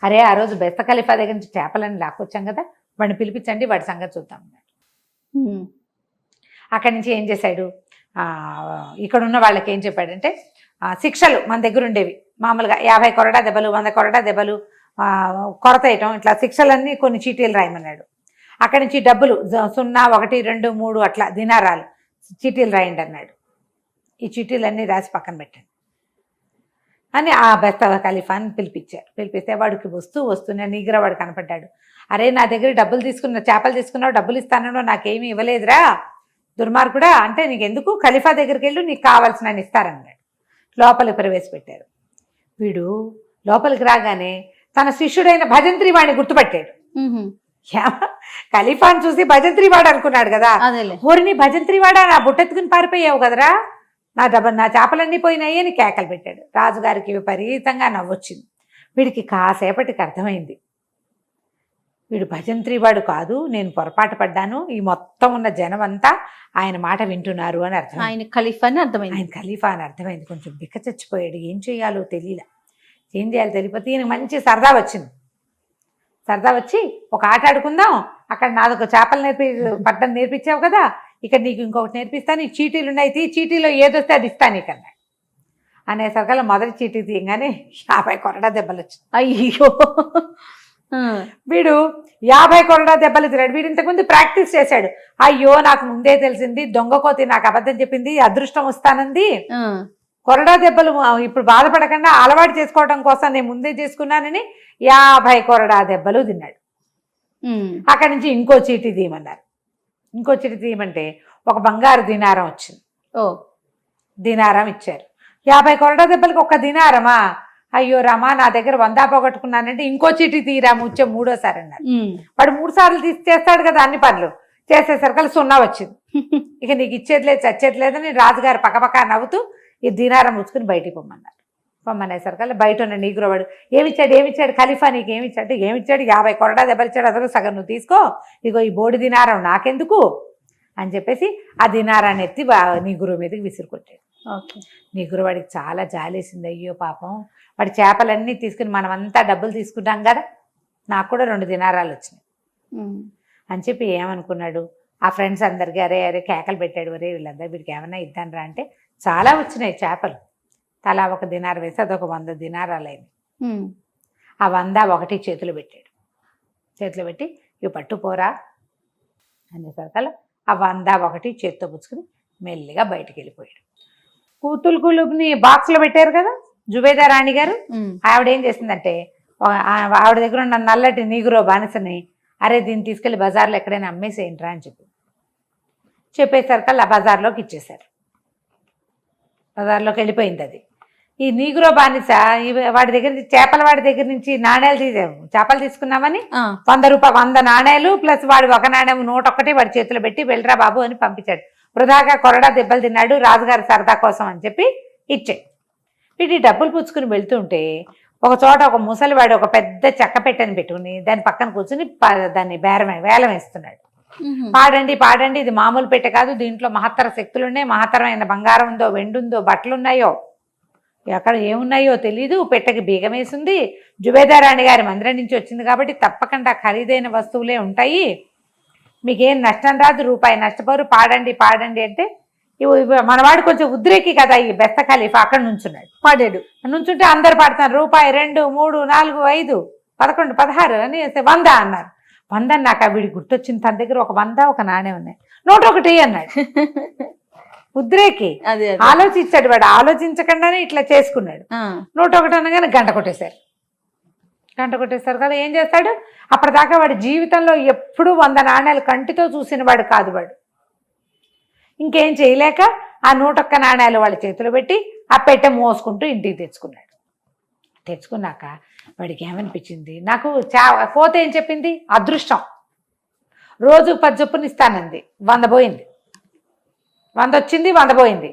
అరే ఆ రోజు బెత్త ఖలీఫా దగ్గర నుంచి చేపలని లాక్కొచ్చాం కదా, వాడిని పిలిపించండి, వాడి సంగతి చూద్దాం అన్నాడు. అక్కడి నుంచి ఏం చేశాడు, ఇక్కడ ఉన్న వాళ్ళకి ఏం చెప్పాడంటే శిక్షలు మన దగ్గర ఉండేవి మామూలుగా 50 కొరడా దెబ్బలు 100 కొరడా దెబ్బలు కొరత వేయటం, ఇట్లా శిక్షలన్నీ కొన్ని చీటీలు రాయమన్నాడు. అక్కడి నుంచి డబ్బులు 0, 1, 2, 3 అట్లా దినారాలు చీటీలు రాయండి అన్నాడు. ఈ చీటీలన్నీ రాసి పక్కన పెట్టండి అని ఆ బెస్త ఖలీఫాని పిలిపిస్తే వాడికి వస్తూనే నీగ్రా వాడు కనపడ్డాడు. అరే నా దగ్గర డబ్బులు తీసుకున్న చేపలు తీసుకున్నావు, డబ్బులు ఇస్తానో నాకేమీ ఇవ్వలేదురా దుర్మార్గుడా, అంటే నీకు ఎందుకు, ఖలీఫా దగ్గరికి వెళ్ళు, నీకు కావాల్సిన ఇస్తారన్నాడు. లోపలికి ప్రవేశపెట్టారు. వీడు లోపలికి రాగానే తన శిష్యుడైన భజంత్రి వాడిని గుర్తుపట్టాడు. ఖలీఫాని చూసి భజంత్రి వాడు అనుకున్నాడు కదా, ఊరిని భజంత్రి వాడా నా బుట్టెత్తుకుని పారిపోయావు కదరా, నా చేపలన్నీ పోయినాయి అని కేకలు పెట్టాడు. రాజుగారికి విపరీతంగా నవ్వొచ్చింది. వీడికి కాసేపటికి అర్థమైంది, వీడు భజంత్రి వాడు కాదు, నేను పొరపాటు పడ్డాను, ఈ మొత్తం ఉన్న జనం అంతా ఆయన మాట వింటున్నారు అని అర్థం. ఆయన ఖలీఫా అని అర్థమైంది. ఆయన ఖలీఫా అని అర్థమైంది. కొంచెం బిక్క చచ్చిపోయాడు. ఏం చేయాలో తెలియలే. ఏం చేయాలో తెలియకపోతే ఈయనకు మంచి సరదా వచ్చింది. సరదా వచ్చి ఒక ఆట ఆడుకుందాం, అక్కడ నాదొక చేపలు పట్టడం నేర్పించావు కదా, ఇక్కడ నీకు ఇంకొకటి నేర్పిస్తాను, ఈ చీటీలు ఉన్నాయి, చీటీలో ఏదొస్తే అది ఇస్తాను నీకు అన్నాడు. అనేసరికల్లా మొదటి చీటీ తీయగానే 50 కొరడా దెబ్బలు వచ్చింది. అయ్యో, వీడు 50 కొరడా దెబ్బలు తిన్నాడు. వీడు ఇంతకుముందు ప్రాక్టీస్ చేశాడు. అయ్యో నాకు ముందే తెలిసింది, దొంగ కోతి నాకు అబద్ధం చెప్పింది, అదృష్టం వస్తానంది, కొరడా దెబ్బలు ఇప్పుడు బాధపడకుండా అలవాటు చేసుకోవడం కోసం నేను ముందే చేసుకున్నానని 50 కొరడా దెబ్బలు తిన్నాడు. అక్కడి నుంచి ఇంకో చీటీ తీయమన్నారు. ఇంకో చీటీ తీయమంటే ఒక బంగారు దినారం వచ్చింది. దినారం ఇచ్చారు. 50 కొరడా దెబ్బలకి ఒక దినారమా, అయ్యో రామా నా దగ్గర 100 పోగొట్టుకున్నానంటే ఇంకో చీటీ తీరా ముచ్చే 3వ సారి అన్నారు. వాడు 3 సార్లు చేస్తాడు కదా అన్ని పనులు, చేసేసరికి 0 వచ్చింది. ఇక నీకు ఇచ్చేది లేదు చచ్చేది లేదని రాజుగారు పక్కపక్క నవ్వుతూ ఈ దినారం ముచ్చుకుని బయటికి పొమ్మన్నారు. పొమ్మనేసరికల్లా బయట ఉన్న నీగ్రో వాడు ఏమిచ్చాడు ఖలీఫా నీకు ఏమిచ్చాడు, 50 కొరడా దెబ్బలు ఇచ్చాడు, అసలు సగం నువ్వు తీసుకో, ఇగో ఈ బోడి దినారం నాకెందుకు అని చెప్పేసి ఆ దినారాన్ని ఎత్తి నీగ్రో మీదకి విసిరుకొట్టాడు. నీగ్రో వాడికి చాలా జాలేసింది. అయ్యో పాపం, వాడి చేపలన్నీ తీసుకుని మనమంతా డబ్బులు తీసుకున్నాం కదా, నాకు కూడా 2 దినారాలు వచ్చినాయి అని చెప్పి ఏమనుకున్నాడు, ఆ ఫ్రెండ్స్ అందరికీ అరే కేకలు పెట్టాడు. అరే వీళ్ళందరూ వీడికి ఏమన్నా ఇద్దానరా అంటే చాలా వచ్చినాయి చేపలు, తలా 1 దినారం వేసి అదొక 100 దినారాలు అయింది. ఆ 100 చేతులు పెట్టాడు. చేతిలో పెట్టి ఇవి పట్టుపోరా అనేసరికల్లా ఆ 100 చేత్తో పుచ్చుకుని మెల్లిగా బయటికి వెళ్ళిపోయాడు. కూతులు కులుపుని బాక్స్లో పెట్టారు కదా జుబేదా రాణి గారు, ఆవిడ ఏం చేసిందంటే ఆవిడ దగ్గర ఉన్న నల్లటి నీగ్రో బానిసని, అరే దీన్ని తీసుకెళ్లి బజార్లో ఎక్కడైనా అమ్మేసేయంట్రా అని చెప్పేసరికల్లా బజార్లోకి ఇచ్చేశారు. బజార్లోకి వెళ్ళిపోయింది అది. ఈ నీగ్రో బానిస వాడి దగ్గర వాడి దగ్గర నుంచి నాణ్యాలు చేపలు తీసుకున్నామని 100 నాణ్యాలు ప్లస్ వాడు 1 నాణ్యం 101 వాడి చేతిలో పెట్టి వెళ్ళరా బాబు అని పంపించాడు. వృధాగా కొరడా దెబ్బలు తిన్నాడు, రాజుగారి సరదా కోసం అని చెప్పి ఇచ్చాడు. వీటి డబ్బులు పుచ్చుకుని వెళ్తుంటే ఒక చోట ఒక ముసలివాడు ఒక పెద్ద చెక్క పెట్టని పెట్టుకుని దాని పక్కన కూర్చుని దాన్ని వేలం వేస్తున్నాడు. పాడండి, ఇది మామూలు పెట్టె కాదు, దీంట్లో మహత్తర శక్తులున్నాయి, మహత్తరమైన బంగారం ఉందో, వెండి ఉందో, బట్టలున్నాయో, ఎక్కడ ఏమున్నాయో తెలీదు, పెట్టెకి బీగం వేసింది, జుబేదా రాణి గారి మందిరం నుంచి వచ్చింది కాబట్టి తప్పకుండా ఖరీదైన వస్తువులే ఉంటాయి, మీకేం నష్టం రాదు, రూపాయి నష్టపోరు, పాడండి అంటే మనవాడు కొంచెం ఉద్రేకి కదా ఈ బెస్త ఖలీఫా, అక్కడ నుంచున్నాడు. పాడాడు. నుంచుంటే అందరు పాడుతున్నారు, రూపాయి 2 3 4 5 11 16 అని 100 అన్నారు. 100 నాకు వీడి గుర్తొచ్చింది, తన దగ్గర ఒక 100 ఒక నాణ్యం ఉన్నాయి, 101 అన్నాడు. ఉద్రేకి ఆలోచించాడు వాడు, ఆలోచించకుండానే ఇట్లా చేసుకున్నాడు. 101 అనగానే గంట కొట్టేశారు కదా. ఏం చేస్తాడు, అప్పటిదాకా వాడి జీవితంలో ఎప్పుడు 100 నాణ్యాలు కంటితో చూసిన వాడు కాదు వాడు. ఇంకేం చేయలేక ఆ 101 నాణ్యాలు వాళ్ళ చేతిలో పెట్టి ఆ పెట్టె మోసుకుంటూ ఇంటికి తెచ్చుకున్నాక వాడికి ఏమనిపించింది, నాకు కోత ఏం చెప్పింది, అదృష్టం రోజు 10 చొప్పున ఇస్తానంది, 100 పోయింది, 100 వచ్చింది, 100 పోయింది.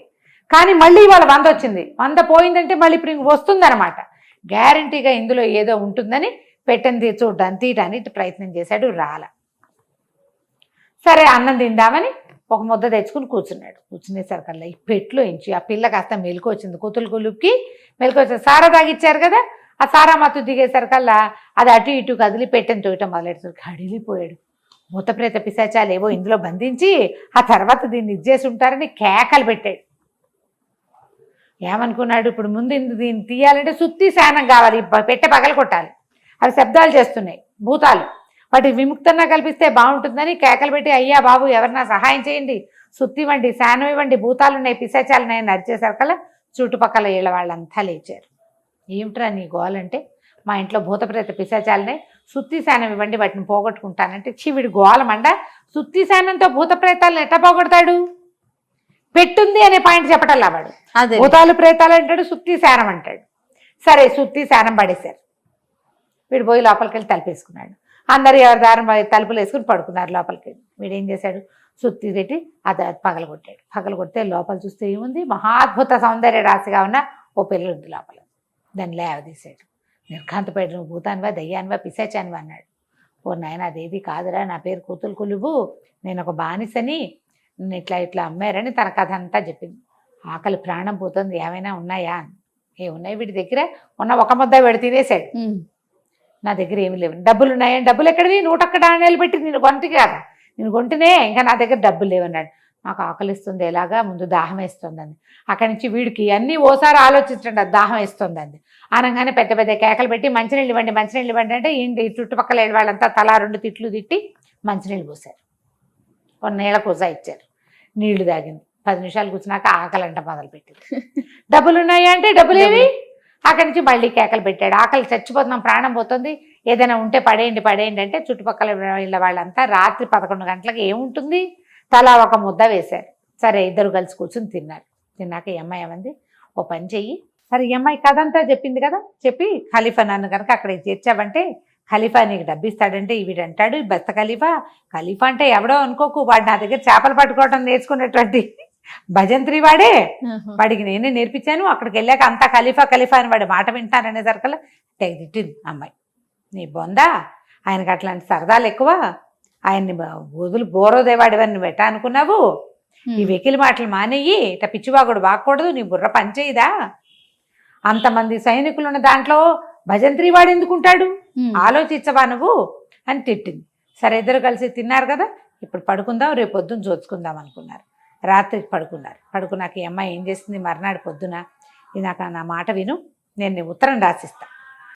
కానీ మళ్ళీ వాళ్ళ 100 వచ్చింది, 100 పోయిందంటే మళ్ళీ ఇప్పుడు ఇంక వస్తుందన్నమాట. గ్యారంటీగా ఇందులో ఏదో ఉంటుందని పెట్టని తీయడానికి ప్రయత్నం చేశాడు, రాల. సరే అన్నం తిందామని ఒక ముద్ద తెచ్చుకుని కూర్చునేసరికల్లా ఈ పెట్లో ఇంచి ఆ పిల్ల కాస్త మెలకు వచ్చింది. కూతురు కులుపుకి మెలకు వచ్చింది. సారా తాగిచ్చారు కదా, ఆ సారా మత్తు దిగేసరికల్లా అది అటు ఇటు కదిలి పెట్టని తోయటం మొదలెట్టేసరికి అడిలిపోయాడు. భూతప్రేత పిశాచాలు ఏవో ఇందులో బంధించి ఆ తర్వాత దీన్ని ఇచ్చేసి ఉంటారని కేకలు పెట్టాడు. ఏమనుకున్నాడు, ఇప్పుడు ముందు దీన్ని తీయాలంటే సుత్తి శానం కావాలి, పెట్టె పగలు కొట్టాలి, అవి శబ్దాలు చేస్తున్నాయి భూతాలు, వాటి విముక్తంగా కల్పిస్తే బాగుంటుందని కేకలు పెట్టి, అయ్యా బాబు ఎవరన్నా సహాయం చేయండి, సుత్తి ఇవ్వండి, శానం ఇవ్వండి, భూతాలు ఉన్నాయి, పిశాచాలు ఉన్నాయి నడిచేసరికల్లా చుట్టుపక్కల ఇళ్ళ వాళ్ళంతా లేచారు. ఏమిట్రా నీ గోలంటే, మా ఇంట్లో భూత ప్రేత పిశాచాలున్నాయి, సుత్తి శానం ఇవ్వండి వాటిని పోగొట్టుకుంటానంటే, వీడి గోలమండ సుత్తి శానంతో భూత ప్రేతాలను ఎట్లా పోగొడతాడు? పెట్టుంది అనే పాయింట్ చెప్పటల్లా వాడు. అదే భూతాలు ప్రేతాలు అంటాడు, సుత్తి శానం అంటాడు. సరే సుత్తి శానం పడేశారు. వీడు పోయి లోపలికి వెళ్ళి తలుపేసుకున్నాడు. అందరు ఎవరి దారం తలుపులు వేసుకుని పడుకున్నారు లోపలికి వెళ్ళి. వీడు ఏం చేశాడు, సుత్తి పెట్టి అది పగలగొట్టాడు. పగలగొడితే లోపల చూస్తే ఏముంది, మహాద్భుత సౌందర్య రాశిగా ఉన్న ఓ పిల్ల ఉంది లోపల. దాన్ని లేవదీశాడు. నిర్ఘాంతపేట నువ్వు భూతానివా, దయ్యానివా, పిశాచానివా అన్నాడు. ఓ నాయన అదేది కాదురా, నా పేరు కూతులు కులుబు, నేను ఒక బానిసని, నేను ఇట్లా ఇట్లా అమ్మారని తన కథ అంతా చెప్పింది. ఆకలి ప్రాణం పోతుంది, ఏమైనా ఉన్నాయా? ఏమున్నాయి వీడి దగ్గర? ఉన్న ఒక ముద్ద వీడు తినేశాడు. నా దగ్గర ఏమి లేవు. డబ్బులు ఉన్నాయని, డబ్బులు ఎక్కడివి? 101 నాణేలు పెట్టి నేను కొంటికి కదా, నేను కొంటేనే ఇంకా నా దగ్గర డబ్బులు లేవన్నాడు. నాకు ఆకలిస్తుంది, ఎలాగా ముందు దాహం వేస్తుందండి. అక్కడి నుంచి వీడికి అన్నీ ఓసారి ఆలోచించండి, దాహం వేస్తుందండి అనగానే పెద్ద పెద్ద కేకలు పెట్టి మంచినీళ్ళు ఇవ్వండి, మంచినీళ్ళు ఇవ్వండి అంటే ఇంటి చుట్టుపక్కల వాళ్ళంతా తలా 2 తిట్లు తిట్టి మంచినీళ్ళు పోసారు. కొన్ని నీళ్ళ కూజ ఇచ్చారు, నీళ్లు తాగింది. 10 నిమిషాలు కూర్చున్నాక ఆకలంట మొదలుపెట్టింది. డబ్బులు ఉన్నాయి అంటే డబ్బులేవి? అక్కడి నుంచి మళ్ళీ కేకలు పెట్టాడు. ఆకలి చచ్చిపోతున్నాం, ప్రాణం పోతుంది, ఏదైనా ఉంటే పడేయండి పడేయండి అంటే చుట్టుపక్కల వీళ్ళ వాళ్ళంతా రాత్రి 11 గంటలకు ఏముంటుంది తలా ఒక ముద్ద వేశారు. సరే ఇద్దరు కలిసి కూర్చుని తిన్నారు. తిన్నాక ఈ అమ్మాయి ఏమంది, ఓ పని చెయ్యి. సరే ఈ అమ్మాయి కథ అంతా చెప్పింది కదా, చెప్పి ఖలీఫా నన్ను కనుక అక్కడికి చేర్చావంటే ఖలీఫా నీకు డబ్బు ఇస్తాడంటే వీడంటాడు బెస్త ఖలీఫా. ఖలీఫా అంటే ఎవడో అనుకోకు, వాడు నా దగ్గర చేపలు పట్టుకోవడం నేర్చుకున్నటువంటి భజంత్రి వాడే, వాడికి నేనే నేర్పించాను. అక్కడికి వెళ్ళాక అంతా ఖలీఫా ఖలీఫా అని వాడి మాట వింటాననేసరికల్లా తెగ తిట్టింది అమ్మాయి. నీ బొందా, ఆయనకు అట్లాంటి సరదాలు ఎక్కువ, ఆయన్ని వదులు బోరోదేవాడివని నువ్వు ఎట్టా అనుకున్నావు? ఈ వెకిలి మాటలు మానేయి, ఇట్లా పిచ్చివాగుడు బాగకూడదు, నీ బుర్ర పనిచేయదా? అంతమంది సైనికులు ఉన్న దాంట్లో భజంత్రి వాడు ఎందుకుంటాడు, ఆలోచించవా నువ్వు అని తిట్టింది. సరే ఇద్దరు కలిసి తిన్నారు కదా, ఇప్పుడు పడుకుందాం, రేపు పొద్దున్న చూసుకుందాం అనుకున్నారు. రాత్రికి పడుకున్నారు. పడుకున్నాక ఈ అమ్మాయి ఏం చేసింది, మర్నాడు పొద్దున నాకు నా మాట విను, నేను నీ ఉత్తరం రాసిస్తా.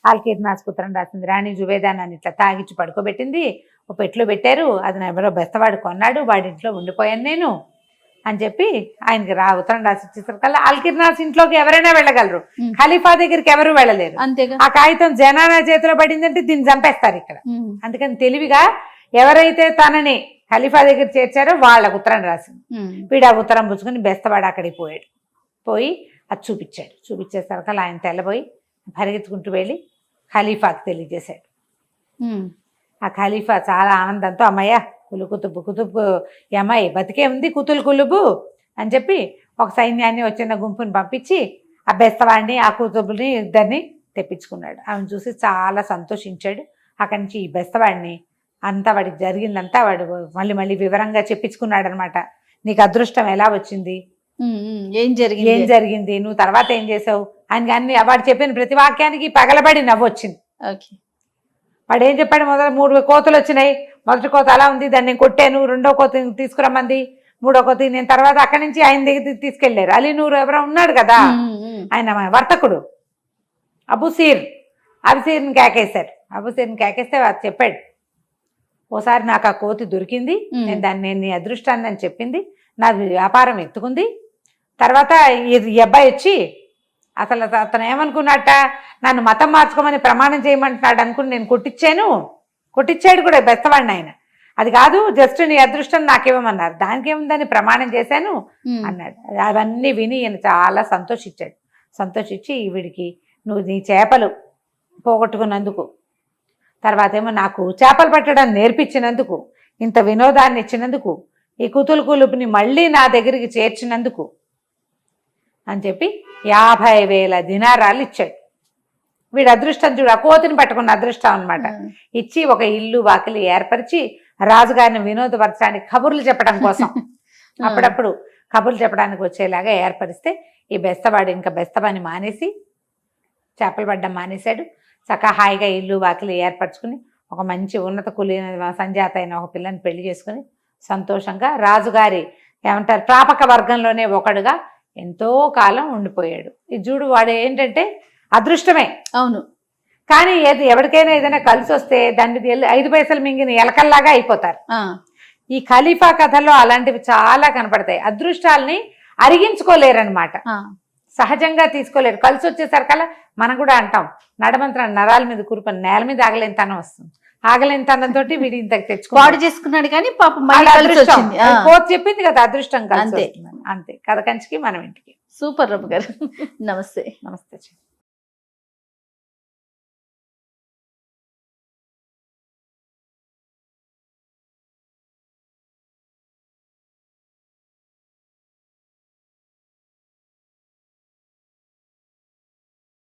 ఆల్కీర్నాస్ ఉత్తరం రాసింది. రాణి జుబేదా నన్ను ఇట్లా తాగిచ్చి పడుకోబెట్టింది, ఒక పెట్లో పెట్టారు, అది నా ఎవరో బెస్తవాడు కొన్నాడు, వాడి ఇంట్లో ఉండిపోయాను నేను అని చెప్పి ఆయనకి ఉత్తరం రాసి ఇచ్చేసరికల్లా ఆల్కీర్నాస్ ఇంట్లోకి ఎవరైనా వెళ్ళగలరు, ఖలీఫా దగ్గరికి ఎవరు వెళ్ళలేరు. ఆ కాగితం జనానా చేతిలో పడిందంటే దీన్ని చంపేస్తారు ఇక్కడ. అందుకని తెలివిగా ఎవరైతే తనని ఖలీఫా దగ్గర చేర్చారో వాళ్ళకు ఉత్తరం రాసింది. వీడు ఆ ఉత్తరం పుచ్చుకుని బెస్తవాడు అక్కడికి పోయాడు. పోయి అది చూపించాడు. చూపించేసరికల్లా ఆయన తెల్లబోయి పరిగెత్తుకుంటూ వెళ్ళి ఖలీఫాకి తెలియజేశాడు. ఆ ఖలీఫా చాలా ఆనందంతో అమ్మయ్య కులుకుతుబ్బు కుతుబ్బు, ఈ అమ్మాయి బతికే ఉంది, కుతులు కులుబు అని చెప్పి ఒక సైన్యాన్ని వచ్చిన గుంపుని పంపించి ఆ బెస్తవాడిని ఆ కుతుబుని ఇద్దరిని తెప్పించుకున్నాడు. ఆమెను చూసి చాలా సంతోషించాడు. అక్కడి నుంచి ఈ బెస్తవాడిని అంతా వాడికి జరిగిందంతా వాడు మళ్ళీ మళ్ళీ వివరంగా చెప్పించుకున్నాడు అనమాట. నీకు అదృష్టం ఎలా వచ్చింది, ఏం జరిగింది, నువ్వు తర్వాత ఏం చేసావు అని. అన్ని వాడు చెప్పిన ప్రతి వాక్యానికి పగలబడి నవ్వొచ్చింది. వాడు ఏం చెప్పాడు, మొదలు 3 కోతులు వచ్చినాయి, మొదటి కోత అలా ఉంది, దాన్ని నేను కొట్టాను, రెండో కోత తీసుకురమ్మంది, మూడో కోత నేను తర్వాత అక్కడి నుంచి ఆయన దగ్గర తీసుకెళ్లారు. అలీనూరు ఎవరో ఉన్నాడు కదా, ఆయన వర్తకుడు అబుసీర్ని కేకేశారు. అబుసీర్ని కేకేస్తే వాడు చెప్పాడు, ఓసారి నాకు ఆ కోతి దొరికింది, నేను నీ అదృష్టాన్ని అని చెప్పింది, నాది వ్యాపారం ఎత్తుకుంది. తర్వాత ఈ అబ్బాయి వచ్చి అసలు అతను ఏమనుకున్నట్ట, నన్ను మతం మార్చుకోమని ప్రమాణం చేయమంటున్నాడు అనుకుని నేను కొట్టించాడు కూడా బెస్తవాడిని ఆయన. అది కాదు, జస్ట్ నీ అదృష్టం నాకేమన్నారు, దానికి ఏముందని ప్రమాణం చేశాను అన్నాడు. అవన్నీ విని ఈయన చాలా సంతోషించాడు. సంతోషించి వీడికి నువ్వు నీ చేపలు పోగొట్టుకున్నందుకు, తర్వాత ఏమో నాకు చేపలు పట్టడం నేర్పించినందుకు, ఇంత వినోదాన్ని ఇచ్చినందుకు, ఈ కుతులు కులుపుని మళ్ళీ నా దగ్గరికి చేర్చినందుకు అని చెప్పి 50,000 దినారాలు ఇచ్చాడు. వీడు అదృష్టం చూడు, ఆ కోతిని పట్టుకున్న అదృష్టం అనమాట. ఇచ్చి ఒక ఇల్లు వాకిలి ఏర్పరిచి రాజుగారిని వినోదపరచడానికి కబుర్లు చెప్పడం కోసం అప్పుడప్పుడు కబుర్లు చెప్పడానికి వచ్చేలాగా ఏర్పరిస్తే ఈ బెస్తవాడు ఇంకా బెస్తవాని మానేసి చేపలు పడ్డం మానేశాడు. చక్కగా హాయిగా ఇల్లు వాకిలి ఏర్పరచుకుని ఒక మంచి ఉన్నత కులీన సంజాత అయిన ఒక పిల్లని పెళ్లి చేసుకుని సంతోషంగా రాజుగారి ఏమంటారు ప్రాపక వర్గంలోనే ఒకడుగా ఎంతో కాలం ఉండిపోయాడు. ఈ చూడు, వాడు ఏంటంటే అదృష్టమే అవును, కానీ ఎవరికైనా ఏదైనా కలిసి వస్తే దాన్ని 5 పైసలు మింగిన ఎలకల్లాగా అయిపోతారు. ఈ ఖలీఫా కథల్లో అలాంటివి చాలా కనపడతాయి. అదృష్టాల్ని అరిగించుకోలేరనమాట, సహజంగా తీసుకోలేరు. కలిసి వచ్చేసరికల్లా మనం కూడా అంటాం, నడమంత్రం నరాల మీద కూరుపని నేల మీద ఆగలేని తనం వస్తుంది. ఆగలేని తనంతో వీడి ఇంతకు పాడు చేసుకున్నాడు కానీ పాపం మళ్ళీ తెచ్చుకో. కలిసి వచ్చింది. కోతి చెప్పింది కదా అదృష్టం కలిసి అంతే. వస్తుందని. అంతే కథ కంచికి మనం ఇంటికి. సూపర్ రమ్మ గారు. నమస్తే. నమస్తే.